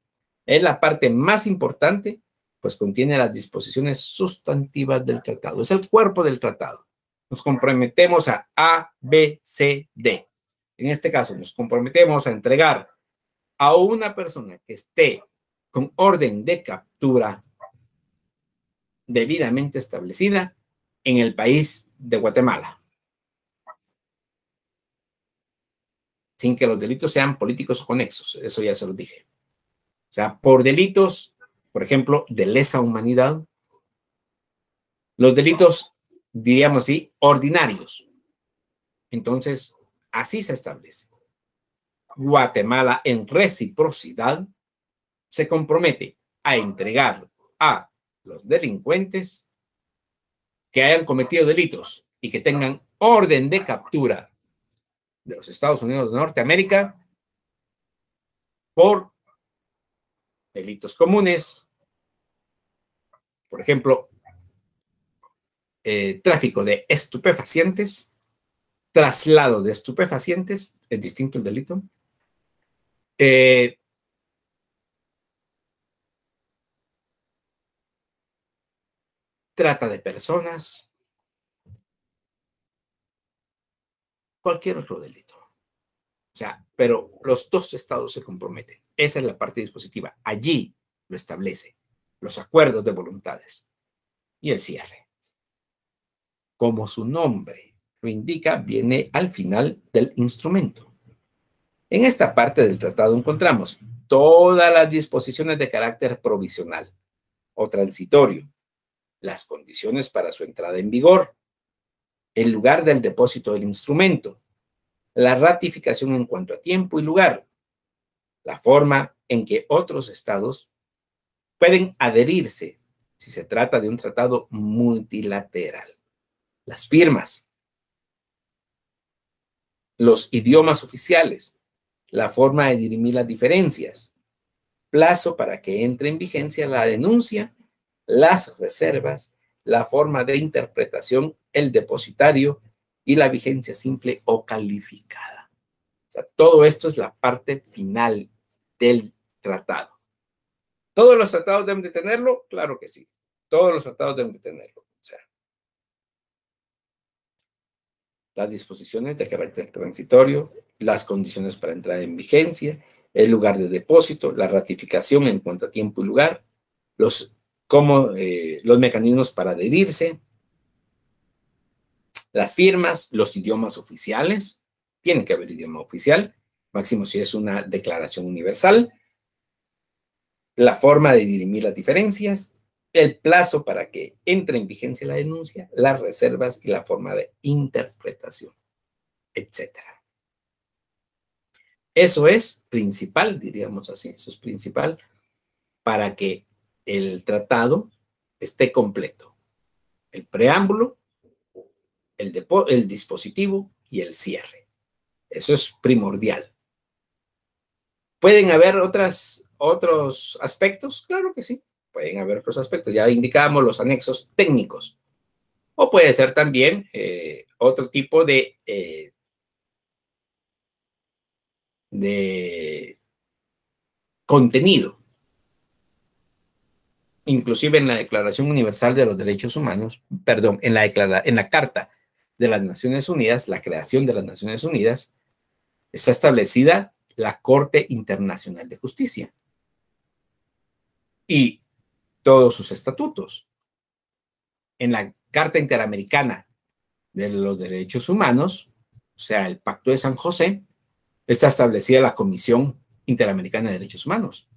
Es la parte más importante, pues contiene las disposiciones sustantivas del tratado. Es el cuerpo del tratado. Nos comprometemos a B, C, D. En este caso, nos comprometemos a entregar a una persona que esté con orden de captura debidamente establecida en el país de Guatemala, sin que los delitos sean políticos o conexos. Eso ya se lo dije. O sea, por delitos, por ejemplo, de lesa humanidad, los delitos, diríamos así, ordinarios. Entonces, así se establece. Guatemala, en reciprocidad, se compromete a entregar a los delincuentes que hayan cometido delitos y que tengan orden de captura de los Estados Unidos de Norteamérica por delitos comunes, por ejemplo, tráfico de estupefacientes, traslado de estupefacientes, es distinto el delito, trata de personas, cualquier otro delito. O sea, pero los dos estados se comprometen. Esa es la parte dispositiva. Allí lo establece. Los acuerdos de voluntades. Y el cierre. Como su nombre lo indica, viene al final del instrumento. En esta parte del tratado encontramos todas las disposiciones de carácter provisional o transitorio, las condiciones para su entrada en vigor, el lugar del depósito del instrumento, la ratificación en cuanto a tiempo y lugar, la forma en que otros estados pueden adherirse si se trata de un tratado multilateral, las firmas, los idiomas oficiales, la forma de dirimir las diferencias, plazo para que entre en vigencia la denuncia, las reservas, la forma de interpretación, el depositario y la vigencia simple o calificada. O sea, todo esto es la parte final del tratado. ¿Todos los tratados deben de tenerlo? Claro que sí. Todos los tratados deben de tenerlo. O sea, las disposiciones de carácter transitorio, las condiciones para entrar en vigencia, el lugar de depósito, la ratificación en cuanto a tiempo y lugar, los mecanismos para adherirse, las firmas, los idiomas oficiales, tiene que haber idioma oficial, máximo si es una declaración universal, la forma de dirimir las diferencias, el plazo para que entre en vigencia la denuncia, las reservas y la forma de interpretación, etcétera. Eso es principal, diríamos así, eso es principal para que el tratado esté completo. El preámbulo, el dispositivo y el cierre. Eso es primordial. ¿Pueden haber otros aspectos? Claro que sí, pueden haber otros aspectos. Ya indicábamos los anexos técnicos. O puede ser también otro tipo de contenido. Inclusive en la Declaración Universal de los Derechos Humanos, perdón, en la Carta de las Naciones Unidas, la creación de las Naciones Unidas, está establecida la Corte Internacional de Justicia y todos sus estatutos. En la Carta Interamericana de los Derechos Humanos, o sea, el Pacto de San José, está establecida la Comisión Interamericana de Derechos Humanos.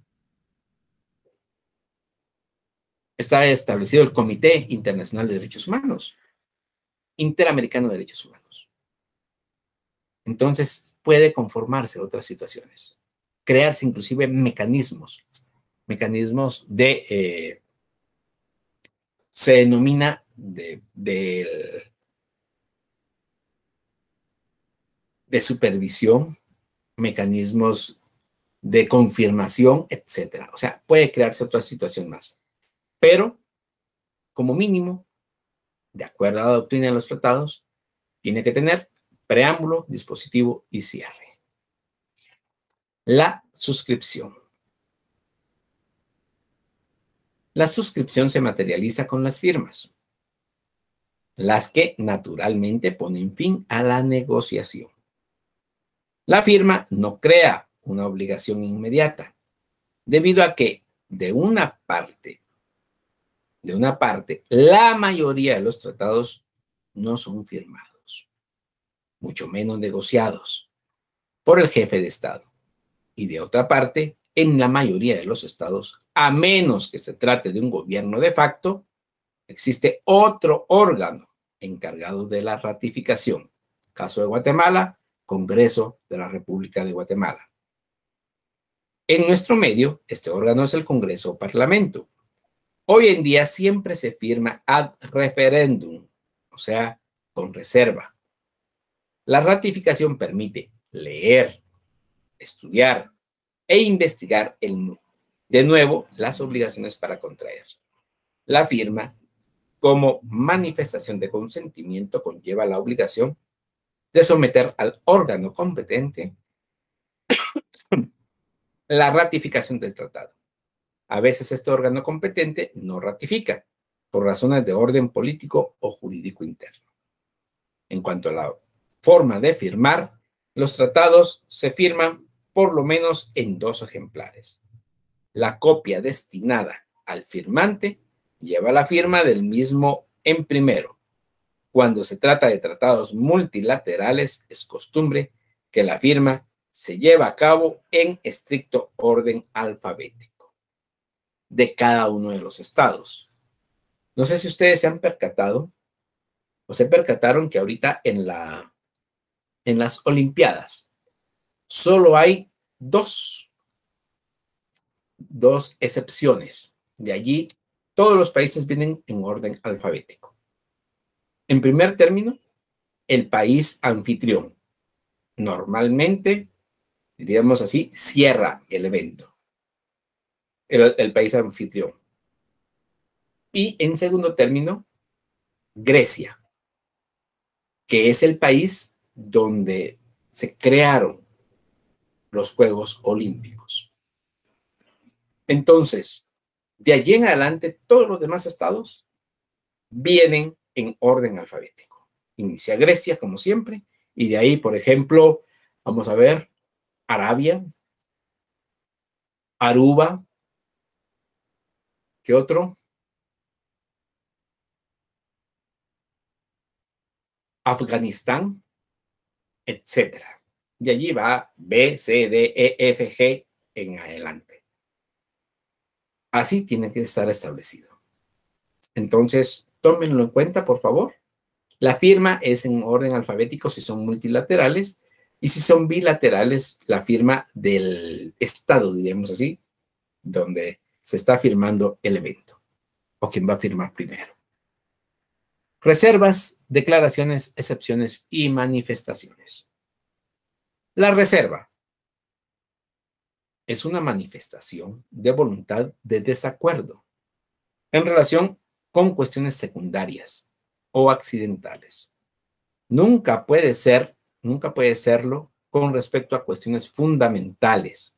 Está establecido el Comité Internacional de Derechos Humanos, Interamericano de Derechos Humanos. Entonces, puede conformarse otras situaciones, crearse inclusive mecanismos se denomina de supervisión, mecanismos de confirmación, etcétera. O sea, puede crearse otra situación más. Pero, como mínimo, de acuerdo a la doctrina de los tratados, tiene que tener preámbulo, dispositivo y cierre. La suscripción. La suscripción se materializa con las firmas, las que naturalmente ponen fin a la negociación. La firma no crea una obligación inmediata, debido a que de una parte, la mayoría de los tratados no son firmados, mucho menos negociados por el jefe de Estado. Y de otra parte, en la mayoría de los estados, a menos que se trate de un gobierno de facto, existe otro órgano encargado de la ratificación. Caso de Guatemala, Congreso de la República de Guatemala. En nuestro medio, este órgano es el Congreso o Parlamento. Hoy en día siempre se firma ad referendum, o sea, con reserva. La ratificación permite leer, estudiar e investigar de nuevo las obligaciones para contraer. La firma, como manifestación de consentimiento, conlleva la obligación de someter al órgano competente la ratificación del tratado. A veces este órgano competente no ratifica por razones de orden político o jurídico interno. En cuanto a la forma de firmar, los tratados se firman por lo menos en 2 ejemplares. La copia destinada al firmante lleva la firma del mismo en primero. Cuando se trata de tratados multilaterales, es costumbre que la firma se lleva a cabo en estricto orden alfabético de cada uno de los estados. No sé si ustedes se han percatado o se percataron que ahorita en las Olimpiadas solo hay dos excepciones. De allí, todos los países vienen en orden alfabético. En primer término, el país anfitrión. Normalmente, diríamos así, cierra el evento. El país anfitrión. Y en segundo término, Grecia, que es el país donde se crearon los Juegos Olímpicos. Entonces, de allí en adelante, todos los demás estados vienen en orden alfabético. Inicia Grecia, como siempre, y de ahí, por ejemplo, vamos a ver, Arabia, Aruba, ¿qué otro? Afganistán, etcétera. Y allí va B, C, D, E, F, G en adelante. Así tiene que estar establecido. Entonces, tómenlo en cuenta, por favor. La firma es en orden alfabético si son multilaterales, y si son bilaterales, la firma del estado, diríamos así, donde se está firmando el evento, o quien va a firmar primero. Reservas, declaraciones, excepciones y manifestaciones. La reserva es una manifestación de voluntad de desacuerdo en relación con cuestiones secundarias o accidentales. Nunca puede serlo con respecto a cuestiones fundamentales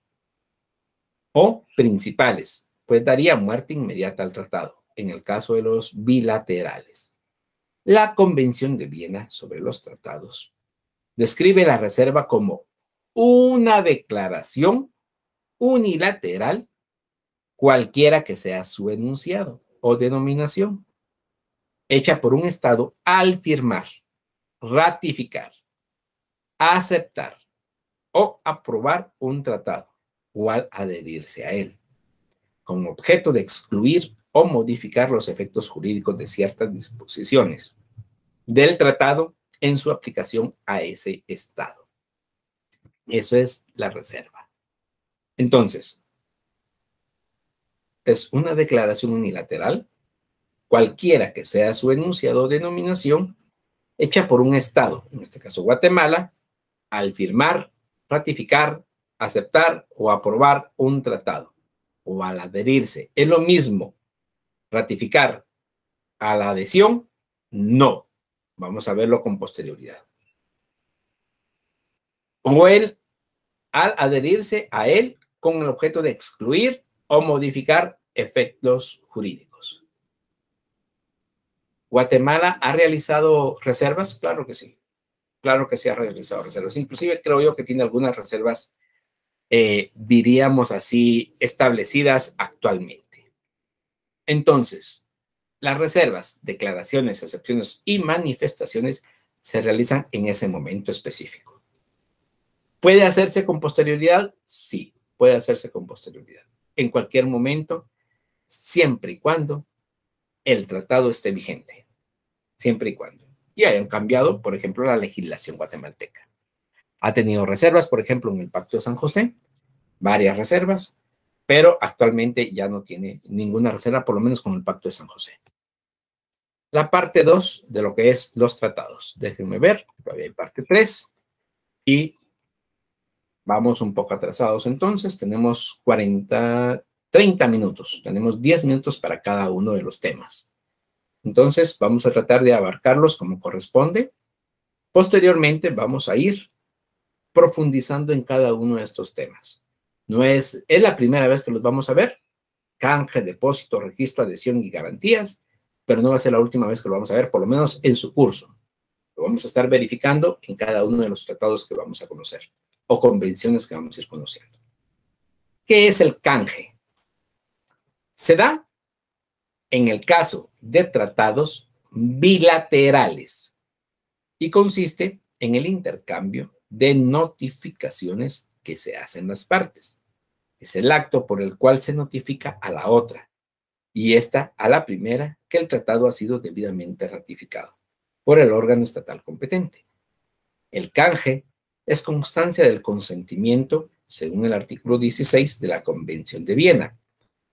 o principales, pues daría muerte inmediata al tratado, en el caso de los bilaterales. La Convención de Viena sobre los Tratados describe la reserva como una declaración unilateral, cualquiera que sea su enunciado o denominación, hecha por un Estado al firmar, ratificar, aceptar o aprobar un tratado o al adherirse a él, con objeto de excluir o modificar los efectos jurídicos de ciertas disposiciones del tratado en su aplicación a ese Estado. Eso es la reserva. Entonces, es una declaración unilateral, cualquiera que sea su enunciado o denominación, hecha por un Estado, en este caso Guatemala, al firmar, ratificar, aceptar o aprobar un tratado o al adherirse. ¿Es lo mismo ratificar a la adhesión? No. Vamos a verlo con posterioridad. O él al adherirse a él con el objeto de excluir o modificar efectos jurídicos. ¿Guatemala ha realizado reservas? Claro que sí. Claro que sí ha realizado reservas. Inclusive creo yo que tiene algunas reservas, diríamos así, establecidas actualmente. Entonces, las reservas, declaraciones, excepciones y manifestaciones se realizan en ese momento específico. ¿Puede hacerse con posterioridad? Sí, puede hacerse con posterioridad. En cualquier momento, siempre y cuando el tratado esté vigente. Siempre y cuando. Y hayan cambiado, por ejemplo, la legislación guatemalteca. Ha tenido reservas, por ejemplo, en el Pacto de San José, varias reservas, pero actualmente ya no tiene ninguna reserva, por lo menos con el Pacto de San José. La parte 2 de lo que es los tratados. Déjenme ver, todavía hay parte 3 y vamos un poco atrasados entonces. Tenemos 30 minutos. Tenemos 10 minutos para cada uno de los temas. Entonces, vamos a tratar de abarcarlos como corresponde. Posteriormente, vamos a ir profundizando en cada uno de estos temas. No es la primera vez que los vamos a ver. Canje, depósito, registro, adhesión y garantías, pero no va a ser la última vez que lo vamos a ver, por lo menos en su curso. Lo vamos a estar verificando en cada uno de los tratados que vamos a conocer o convenciones que vamos a ir conociendo. ¿Qué es el canje? Se da en el caso de tratados bilaterales y consiste en el intercambio de notificaciones que se hacen las partes. Es el acto por el cual se notifica a la otra y esta a la primera que el tratado ha sido debidamente ratificado. por el órgano estatal competente. El canje es constancia del consentimiento según el artículo 16 de la Convención de Viena.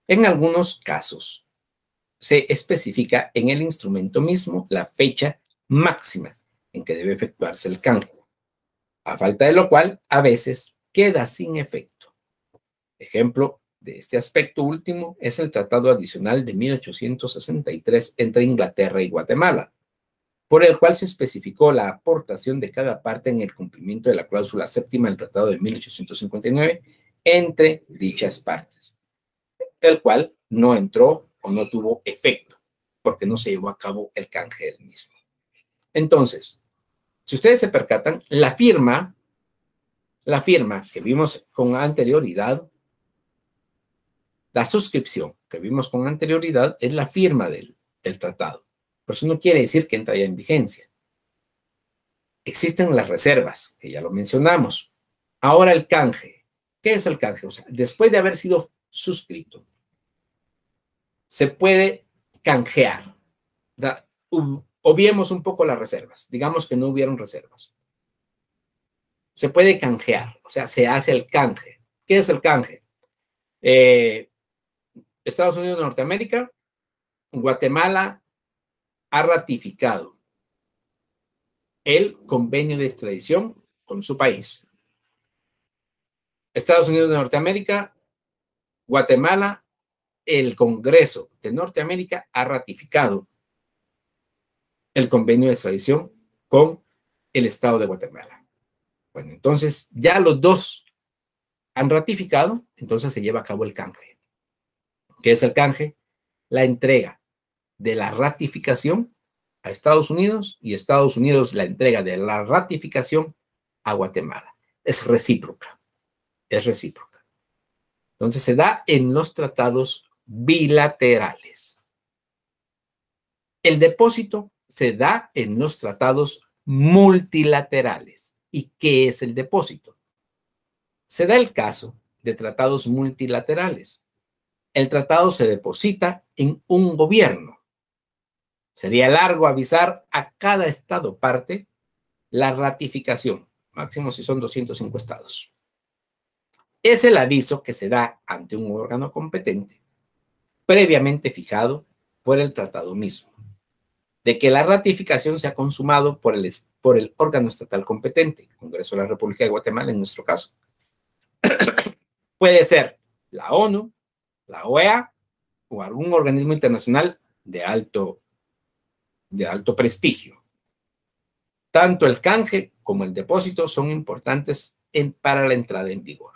En algunos casos, se especifica en el instrumento mismo la fecha máxima en que debe efectuarse el canje, a falta de lo cual a veces queda sin efecto. Ejemplo de este aspecto último es el Tratado Adicional de 1863 entre Inglaterra y Guatemala, por el cual se especificó la aportación de cada parte en el cumplimiento de la cláusula séptima del Tratado de 1859 entre dichas partes, el cual no entró o no tuvo efecto, porque no se llevó a cabo el canje del mismo. Entonces, si ustedes se percatan, la firma que vimos con anterioridad, la suscripción que vimos con anterioridad es la firma del tratado. Pero eso no quiere decir que entra ya en vigencia. Existen las reservas, que ya lo mencionamos. Ahora el canje. ¿Qué es el canje? O sea, después de haber sido suscrito, se puede canjear. Obviemos un poco las reservas. Digamos que no hubieron reservas. Se puede canjear, o sea, se hace el canje. ¿Qué es el canje? Estados Unidos de Norteamérica, Guatemala ha ratificado el convenio de extradición con su país. Estados Unidos de Norteamérica, Guatemala, el Congreso de Norteamérica ha ratificado el convenio de extradición con el Estado de Guatemala. Bueno, entonces ya los dos han ratificado, entonces se lleva a cabo el canje. ¿Qué es el canje? La entrega de la ratificación a Estados Unidos y Estados Unidos la entrega de la ratificación a Guatemala. Es recíproca, es recíproca. Entonces se da en los tratados bilaterales. El depósito se da en los tratados multilaterales. ¿Y qué es el depósito? Se da el caso de tratados multilaterales. El tratado se deposita en un gobierno. Sería largo avisar a cada estado parte la ratificación, máximo si son 205 estados. Es el aviso que se da ante un órgano competente, previamente fijado por el tratado mismo, de que la ratificación se ha consumado por el órgano estatal competente, Congreso de la República de Guatemala en nuestro caso. Puede ser la ONU, la OEA o algún organismo internacional de alto prestigio. Tanto el canje como el depósito son importantes para la entrada en vigor.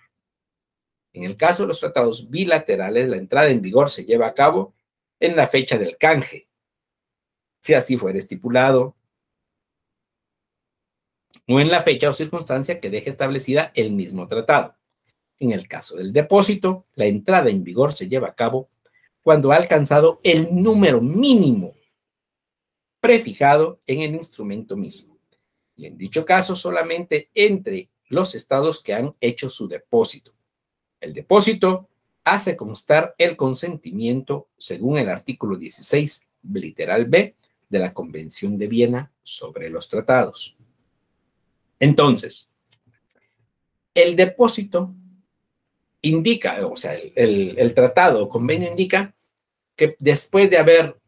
En el caso de los tratados bilaterales, la entrada en vigor se lleva a cabo en la fecha del canje, si así fuera estipulado, o en la fecha o circunstancia que deje establecida el mismo tratado. En el caso del depósito, la entrada en vigor se lleva a cabo cuando ha alcanzado el número mínimo prefijado en el instrumento mismo. Y en dicho caso, solamente entre los estados que han hecho su depósito. El depósito hace constar el consentimiento según el artículo 16, literal B, de la Convención de Viena sobre los tratados. Entonces, el depósito indica, o sea, el tratado o convenio indica que después de haber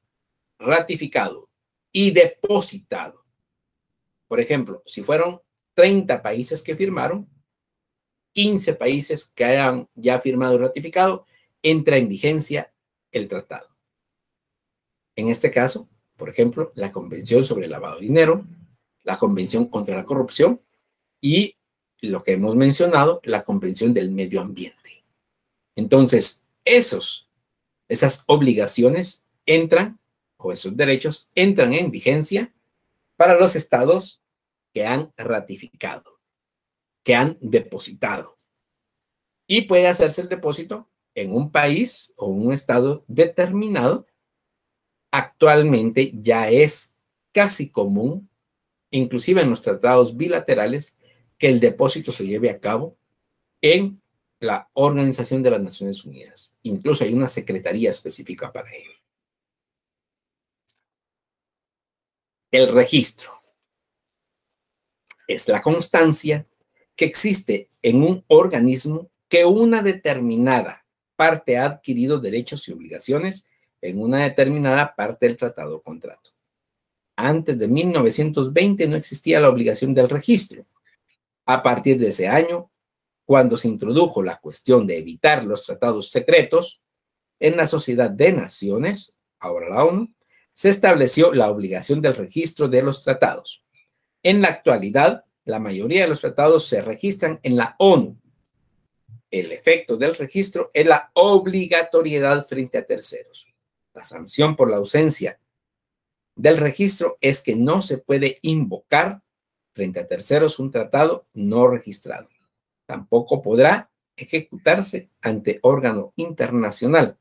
ratificado y depositado, por ejemplo, si fueron 30 países que firmaron, 15 países que hayan ya firmado y ratificado, entra en vigencia el tratado. En este caso, por ejemplo, la Convención sobre el Lavado de Dinero, la Convención contra la Corrupción y lo que hemos mencionado, la Convención del Medio Ambiente. Entonces, esas obligaciones entran, o esos derechos entran en vigencia para los estados que han ratificado, que han depositado. Y puede hacerse el depósito en un país o un estado determinado. Actualmente ya es casi común, inclusive en los tratados bilaterales, que el depósito se lleve a cabo en la Organización de las Naciones Unidas. Incluso hay una secretaría específica para ello. El registro es la constancia que existe en un organismo que una determinada parte ha adquirido derechos y obligaciones en una determinada parte del tratado o contrato. Antes de 1920 no existía la obligación del registro. A partir de ese año, cuando se introdujo la cuestión de evitar los tratados secretos, en la Sociedad de Naciones, ahora la ONU, se estableció la obligación del registro de los tratados. En la actualidad, la mayoría de los tratados se registran en la ONU. El efecto del registro es la obligatoriedad frente a terceros. La sanción por la ausencia del registro es que no se puede invocar frente a terceros un tratado no registrado. Tampoco podrá ejecutarse ante órgano internacional.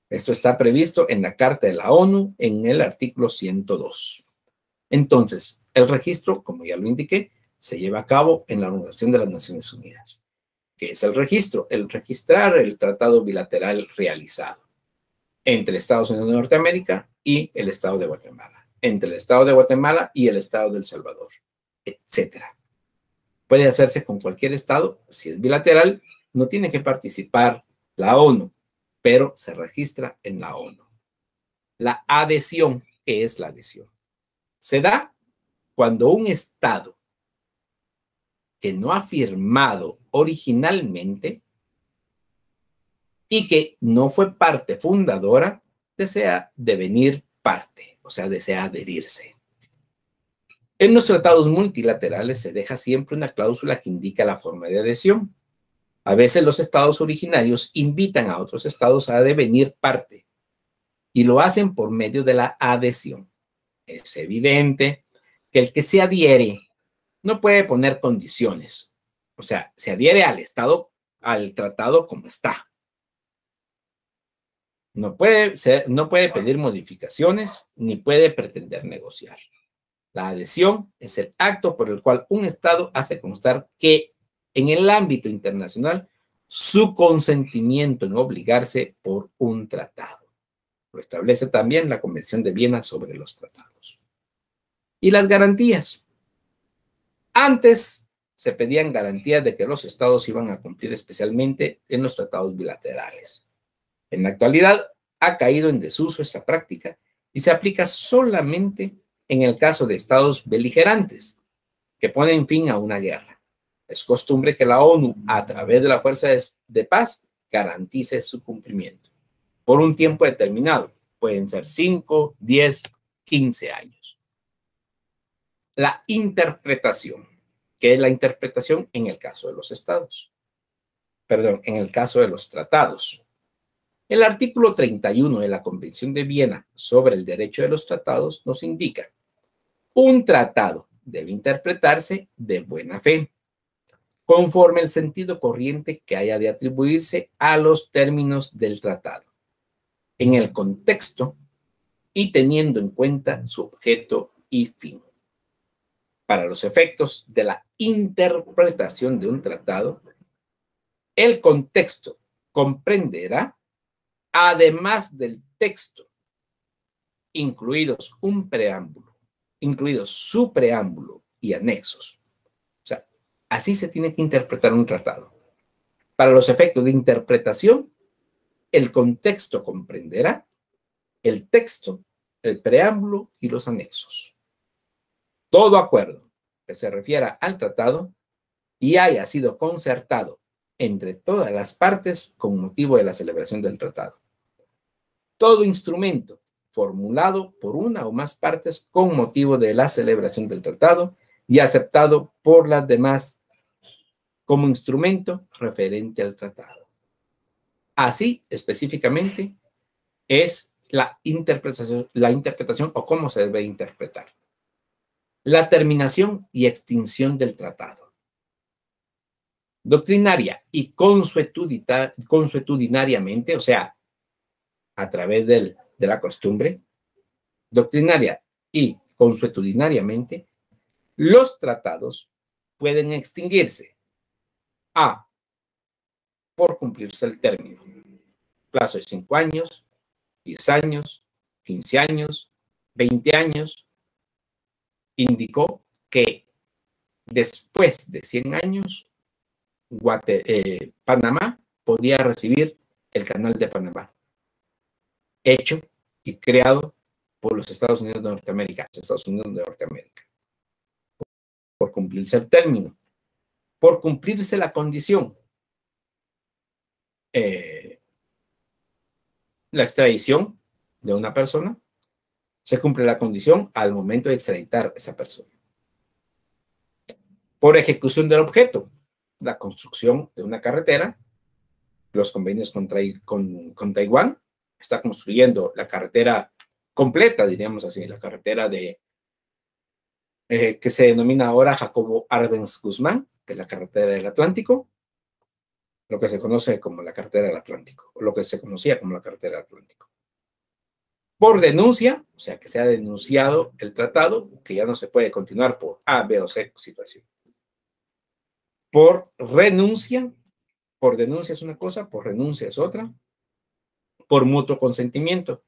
Esto está previsto en la Carta de la ONU en el artículo 102. Entonces, el registro, como ya lo indiqué, se lleva a cabo en la Organización de las Naciones Unidas. ¿Qué es el registro? El registrar el tratado bilateral realizado entre Estados Unidos de Norteamérica y el Estado de Guatemala, entre el Estado de Guatemala y el Estado de El Salvador, etcétera. Puede hacerse con cualquier Estado. Si es bilateral, no tiene que participar la ONU, pero se registra en la ONU. La adhesión, ¿qué es la adhesión? Se da cuando un Estado que no ha firmado originalmente y que no fue parte fundadora desea devenir parte, o sea, desea adherirse. En los tratados multilaterales se deja siempre una cláusula que indica la forma de adhesión. A veces los estados originarios invitan a otros estados a devenir parte y lo hacen por medio de la adhesión. Es evidente que el que se adhiere no puede poner condiciones. O sea, se adhiere al estado, al tratado como está. No puede pedir modificaciones ni puede pretender negociar. La adhesión es el acto por el cual un Estado hace constar que en el ámbito internacional su consentimiento en obligarse por un tratado. Lo establece también la Convención de Viena sobre los tratados. Y las garantías. Antes se pedían garantías de que los Estados iban a cumplir especialmente en los tratados bilaterales. En la actualidad ha caído en desuso esta práctica y se aplica solamente en el caso de estados beligerantes que ponen fin a una guerra. Es costumbre que la ONU, a través de la Fuerza de Paz, garantice su cumplimiento por un tiempo determinado. Pueden ser 5, 10, 15 años. La interpretación. ¿Qué es la interpretación en el caso de los estados? Perdón, en el caso de los tratados. El artículo 31 de la Convención de Viena sobre el derecho de los tratados nos indica: un tratado debe interpretarse de buena fe, conforme el sentido corriente que haya de atribuirse a los términos del tratado, en el contexto y teniendo en cuenta su objeto y fin. Para los efectos de la interpretación de un tratado, el contexto comprenderá, además del texto, incluidos su preámbulo y anexos. O sea, así se tiene que interpretar un tratado. Para los efectos de interpretación, el contexto comprenderá el texto, el preámbulo y los anexos. Todo acuerdo que se refiera al tratado y haya sido concertado entre todas las partes con motivo de la celebración del tratado. Todo instrumento formulado por una o más partes con motivo de la celebración del tratado y aceptado por las demás como instrumento referente al tratado. Así, específicamente, es la interpretación o cómo se debe interpretar. La terminación y extinción del tratado. Doctrinaria y consuetudinariamente, o sea, a través de la costumbre, doctrinaria y consuetudinariamente, los tratados pueden extinguirse. A, por cumplirse el término. Plazo de 5 años, 10 años, 15 años, 20 años, indicó que después de 100 años, Panamá podía recibir el Canal de Panamá, hecho y creado por los Estados Unidos de Norteamérica, por cumplirse el término, por cumplirse la condición, la extradición de una persona, se cumple la condición al momento de extraditar a esa persona. Por ejecución del objeto, la construcción de una carretera, los convenios con Taiwán, está construyendo la carretera completa, diríamos así, la carretera que se denomina ahora Jacobo Arbenz Guzmán, que es la carretera del Atlántico, lo que se conoce como la carretera del Atlántico, o lo que se conocía como la carretera del Atlántico. Por denuncia, o sea, que se ha denunciado el tratado, que ya no se puede continuar por A, B o C situación. Por renuncia, por denuncia es una cosa, por renuncia es otra. Por mutuo consentimiento.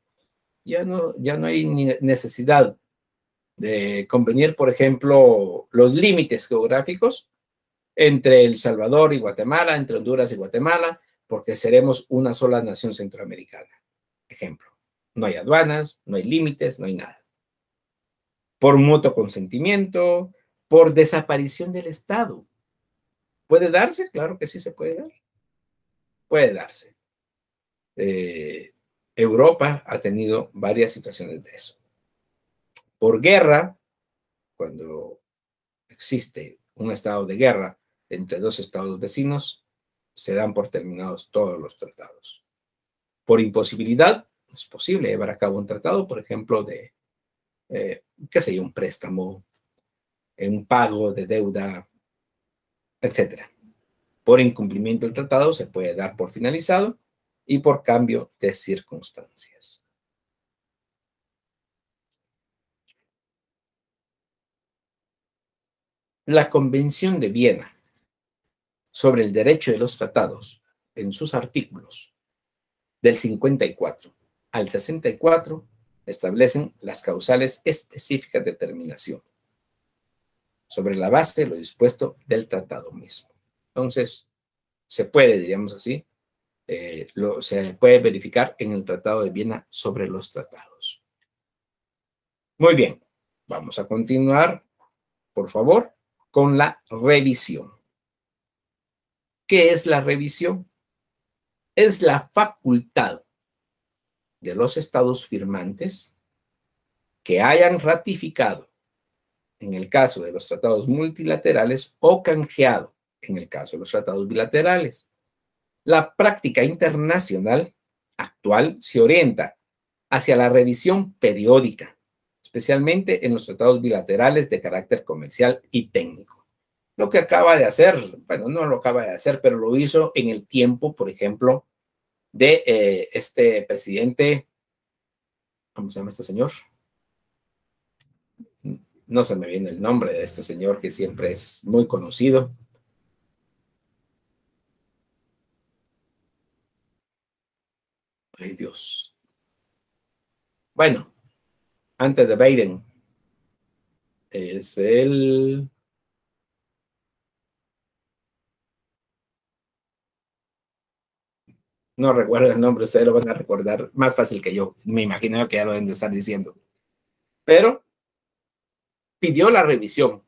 Ya no hay necesidad de convenir, por ejemplo, los límites geográficos entre El Salvador y Guatemala, entre Honduras y Guatemala, porque seremos una sola nación centroamericana. Ejemplo, no hay aduanas, no hay límites, no hay nada. Por mutuo consentimiento, por desaparición del Estado. ¿Puede darse? Claro que sí se puede dar. Puede darse. Europa ha tenido varias situaciones de eso. Por guerra, cuando existe un estado de guerra entre dos estados vecinos, se dan por terminados todos los tratados. Por imposibilidad, es posible llevar a cabo un tratado, por ejemplo, de, qué sé yo, un préstamo, un pago de deuda, etc. Por incumplimiento del tratado se puede dar por finalizado y por cambio de circunstancias. La Convención de Viena sobre el derecho de los tratados, en sus artículos del 54 al 64, establecen las causales específicas de terminación sobre la base de lo dispuesto del tratado mismo. Entonces, se puede, diríamos así, se puede verificar en el Tratado de Viena sobre los tratados. Muy bien, vamos a continuar, por favor, con la revisión. ¿Qué es la revisión? Es la facultad de los estados firmantes que hayan ratificado en el caso de los tratados multilaterales o canjeado en el caso de los tratados bilaterales. La práctica internacional actual se orienta hacia la revisión periódica, especialmente en los tratados bilaterales de carácter comercial y técnico. Lo que acaba de hacer, bueno, no lo acaba de hacer, pero lo hizo en el tiempo, por ejemplo, de este presidente, ¿cómo se llama este señor? No se me viene el nombre de este señor que siempre es muy conocido. Ay, Dios. Bueno, antes de Biden, es el... No recuerdo el nombre, ustedes lo van a recordar más fácil que yo. Me imagino que ya lo deben de estar diciendo. Pero pidió la revisión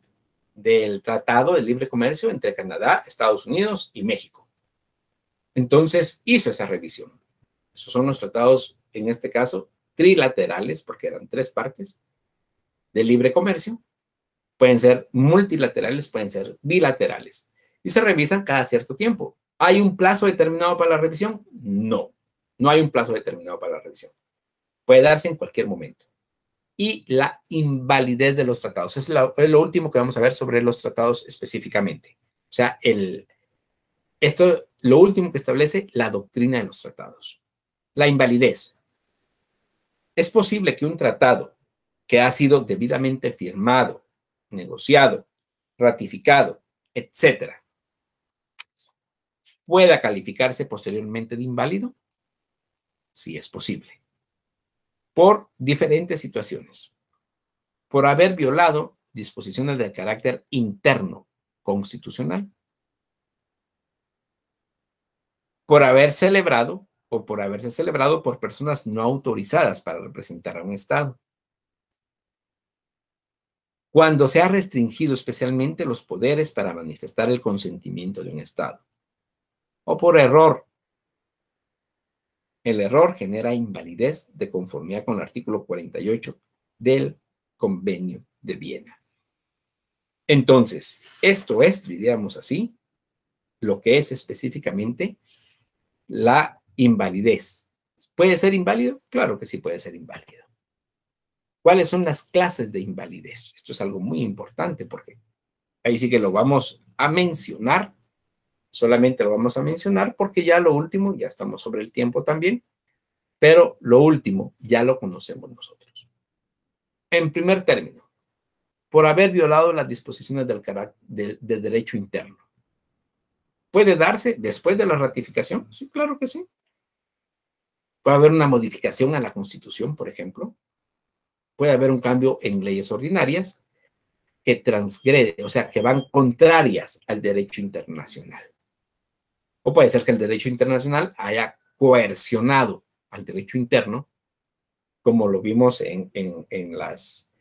del Tratado de Libre Comercio entre Canadá, Estados Unidos y México. Entonces hizo esa revisión. Esos son los tratados, en este caso, trilaterales, porque eran 3 partes, de libre comercio. Pueden ser multilaterales, pueden ser bilaterales. Y se revisan cada cierto tiempo. ¿Hay un plazo determinado para la revisión? No, no hay un plazo determinado para la revisión. Puede darse en cualquier momento. Y la invalidez de los tratados. Es lo último que vamos a ver sobre los tratados específicamente. O sea, esto lo último que establece la doctrina de los tratados. La invalidez. Es posible que un tratado que ha sido debidamente firmado, negociado, ratificado, etcétera, pueda calificarse posteriormente de inválido. Sí, es posible. Por diferentes situaciones. Por haber violado disposiciones de carácter interno constitucional por haber celebrado o por haberse celebrado por personas no autorizadas para representar a un Estado. Cuando se ha restringido especialmente los poderes para manifestar el consentimiento de un Estado. O por error. El error genera invalidez de conformidad con el artículo 48 del Convenio de Viena. Entonces, esto es, diríamos así, lo que es específicamente la invalidez. ¿Puede ser inválido? Claro que sí puede ser inválido. ¿Cuáles son las clases de invalidez? Esto es algo muy importante porque ahí sí que lo vamos a mencionar. Solamente lo vamos a mencionar porque ya lo último, ya estamos sobre el tiempo también, pero lo último ya lo conocemos nosotros. En primer término, por haber violado las disposiciones del derecho interno. ¿Puede darse después de la ratificación? Sí, claro que sí. Puede haber una modificación a la Constitución, por ejemplo. Puede haber un cambio en leyes ordinarias que transgrede, o sea, que van contrarias al derecho internacional. O puede ser que el derecho internacional haya coercionado al derecho interno, como lo vimos en las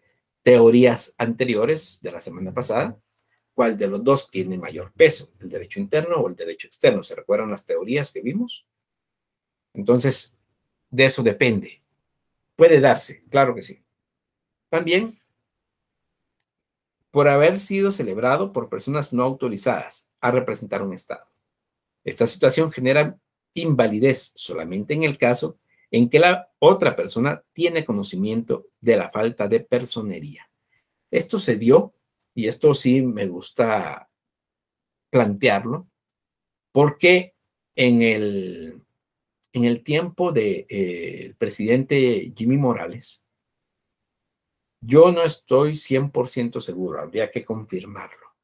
teorías anteriores de la semana pasada. ¿Cuál de los dos tiene mayor peso? ¿El derecho interno o el derecho externo? ¿Se recuerdan las teorías que vimos? Entonces, de eso depende. Puede darse, claro que sí. También por haber sido celebrado por personas no autorizadas a representar un Estado. Esta situación genera invalidez solamente en el caso en que la otra persona tiene conocimiento de la falta de personería. Esto se dio, y esto sí me gusta plantearlo, porque en el tiempo del presidente Jimmy Morales, yo no estoy 100% seguro, habría que confirmarlo,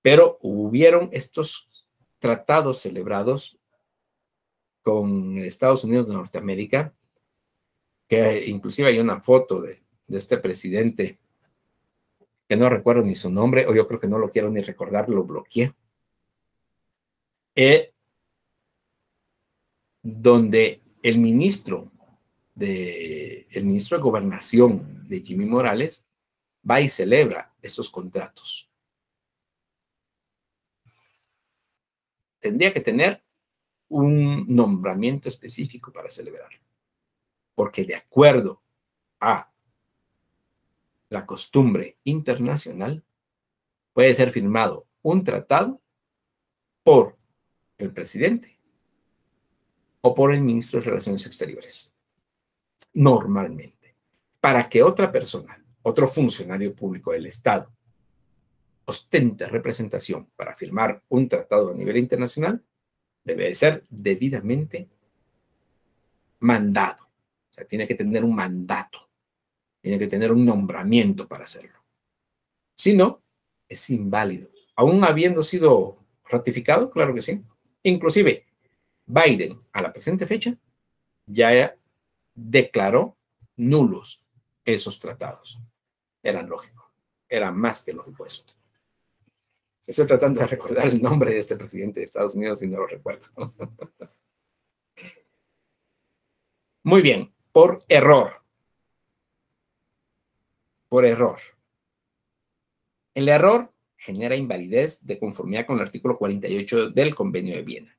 pero hubieron estos tratados celebrados con Estados Unidos de Norteamérica, que inclusive hay una foto de este presidente, que no recuerdo ni su nombre, o yo creo que no lo quiero ni recordar, lo bloqueé, donde el ministro de Gobernación de Jimmy Morales va y celebra estos contratos. Tendría que tener un nombramiento específico para celebrarlo, porque de acuerdo a la costumbre internacional, puede ser firmado un tratado por el presidente o por el ministro de Relaciones Exteriores, normalmente. Para que otra persona, otro funcionario público del Estado, ostente representación para firmar un tratado a nivel internacional, debe de ser debidamente mandado. O sea, tiene que tener un mandato, tiene que tener un nombramiento para hacerlo. Si no, es inválido. Aún habiendo sido ratificado, claro que sí. Inclusive, Biden, a la presente fecha, ya declaró nulos esos tratados. Eran lógicos. Era más que lógico eso. Estoy tratando de recordar el nombre de este presidente de Estados Unidos y no lo recuerdo. Muy bien, por error. Por error. El error genera invalidez de conformidad con el artículo 48 del Convenio de Viena.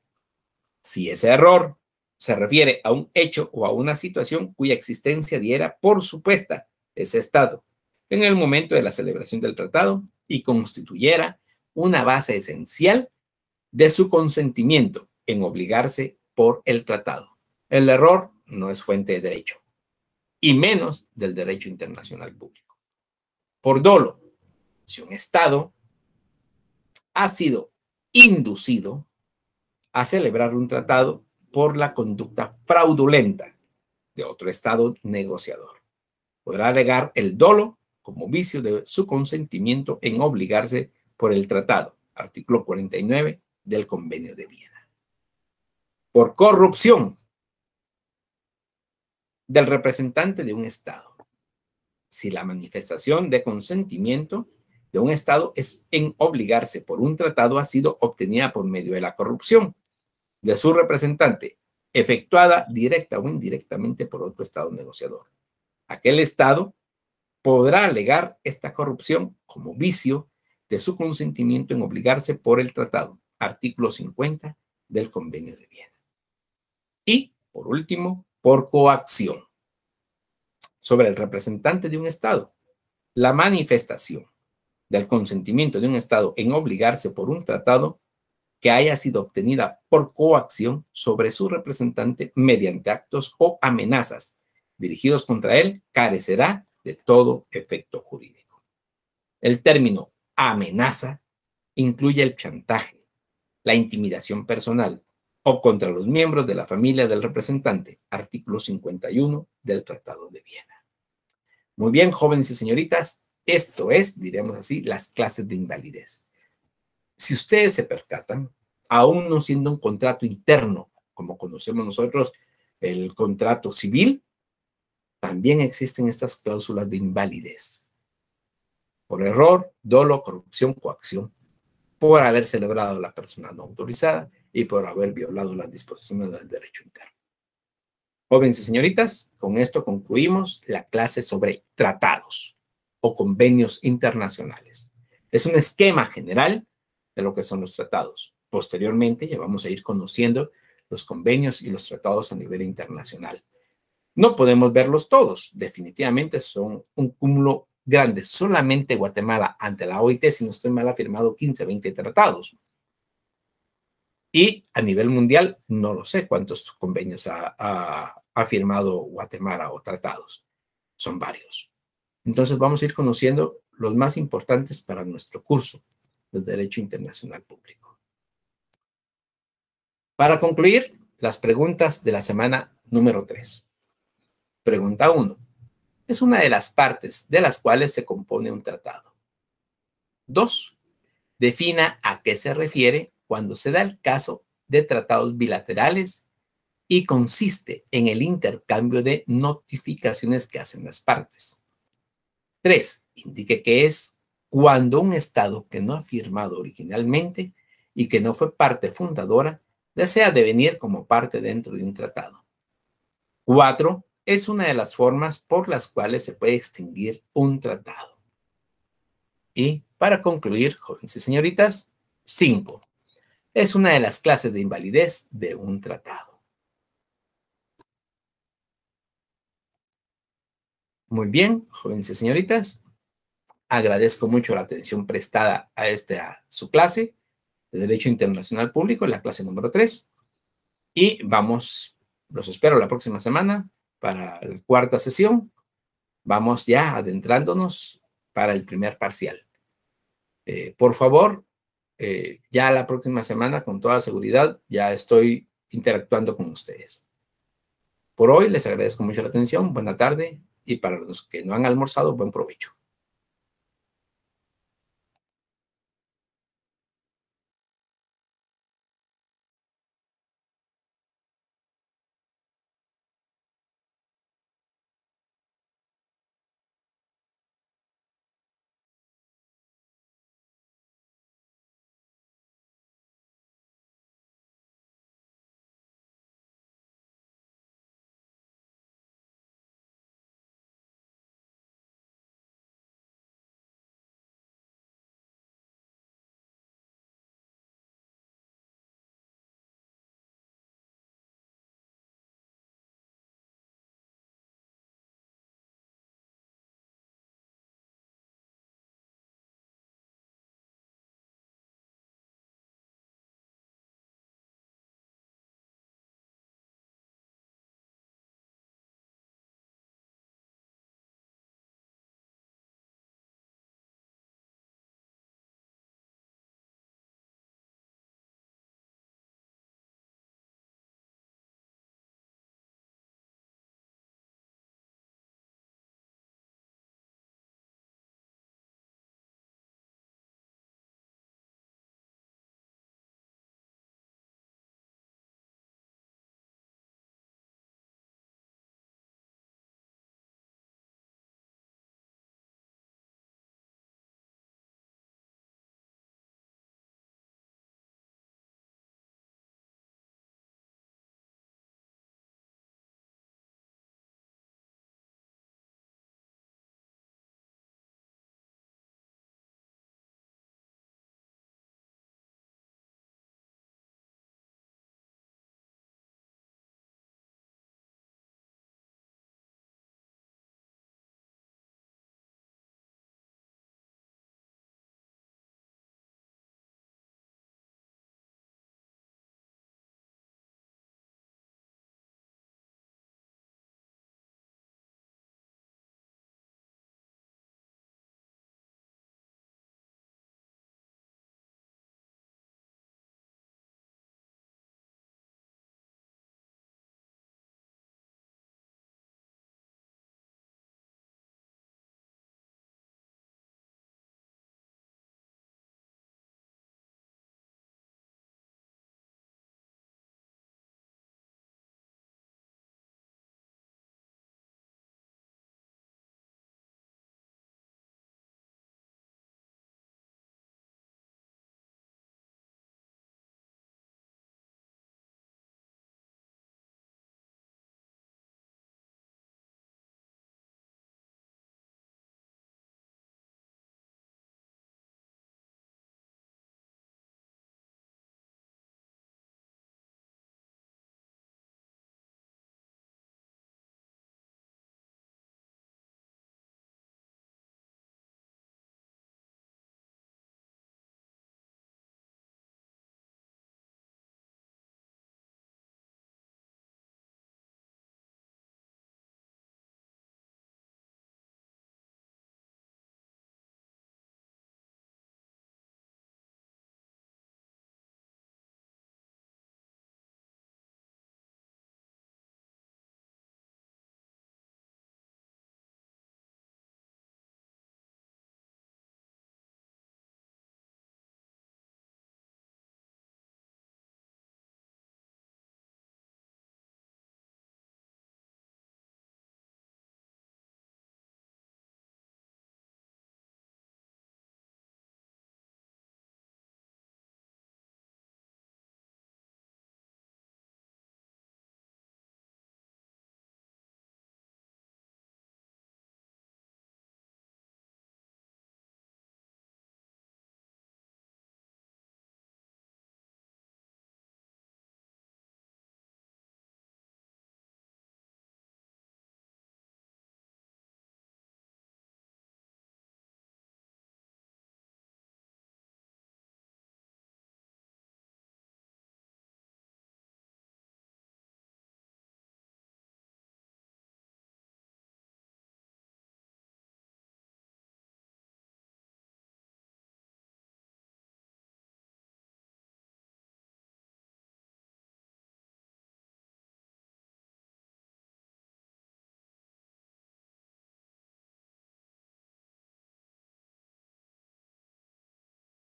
Si ese error se refiere a un hecho o a una situación cuya existencia diera por supuesta ese Estado en el momento de la celebración del tratado y constituyera una base esencial de su consentimiento en obligarse por el tratado. El error no es fuente de derecho, y menos del derecho internacional público. Por dolo, si un Estado ha sido inducido a celebrar un tratado por la conducta fraudulenta de otro Estado negociador, podrá alegar el dolo como vicio de su consentimiento en obligarse por el tratado, artículo 49 del Convenio de Viena. Por corrupción del representante de un Estado. si la manifestación de consentimiento de un Estado es en obligarse por un tratado ha sido obtenida por medio de la corrupción de su representante, efectuada directa o indirectamente por otro Estado negociador. Aquel Estado podrá alegar esta corrupción como vicio de su consentimiento en obligarse por el tratado, artículo 50 del Convenio de Viena. Y, por último, por coacción. Sobre el representante de un Estado, la manifestación del consentimiento de un Estado en obligarse por un tratado que haya sido obtenida por coacción sobre su representante mediante actos o amenazas dirigidos contra él, carecerá de todo efecto jurídico. El término amenaza incluye el chantaje, la intimidación personal o contra los miembros de la familia del representante, artículo 51 del Tratado de Viena. Muy bien, jóvenes y señoritas, esto es, diremos así, las clases de invalidez. Si ustedes se percatan, aún no siendo un contrato interno, como conocemos nosotros el contrato civil, también existen estas cláusulas de invalidez. Por error, dolo, corrupción, coacción, por haber celebrado la persona no autorizada y por haber violado las disposiciones del derecho interno. Jóvenes y señoritas, con esto concluimos la clase sobre tratados o convenios internacionales. Es un esquema general de lo que son los tratados. Posteriormente ya vamos a ir conociendo los convenios y los tratados a nivel internacional. No podemos verlos todos, definitivamente son un cúmulo grande. Solamente Guatemala ante la OIT, si no estoy mal, ha firmado 15, 20 tratados. Y a nivel mundial, no lo sé cuántos convenios ha firmado Guatemala o tratados. Son varios. Entonces vamos a ir conociendo los más importantes para nuestro curso de Derecho Internacional Público. Para concluir, las preguntas de la semana número 3. Pregunta 1. Es una de las partes de las cuales se compone un tratado. 2. Defina a qué se refiere cuando se da el caso de tratados bilaterales y consiste en el intercambio de notificaciones que hacen las partes. 3. Indique qué es cuando un Estado que no ha firmado originalmente y que no fue parte fundadora desea devenir como parte dentro de un tratado. 4. Es una de las formas por las cuales se puede extinguir un tratado. Y para concluir, jóvenes y señoritas, 5. Es una de las clases de invalidez de un tratado. Muy bien, jóvenes y señoritas, agradezco mucho la atención prestada a su clase de Derecho Internacional Público, la clase número 3. Y los espero la próxima semana para la cuarta sesión. Vamos ya adentrándonos para el primer parcial. Por favor, ya la próxima semana, con toda seguridad, ya estoy interactuando con ustedes. Por hoy les agradezco mucho la atención, buena tarde y para los que no han almorzado, buen provecho.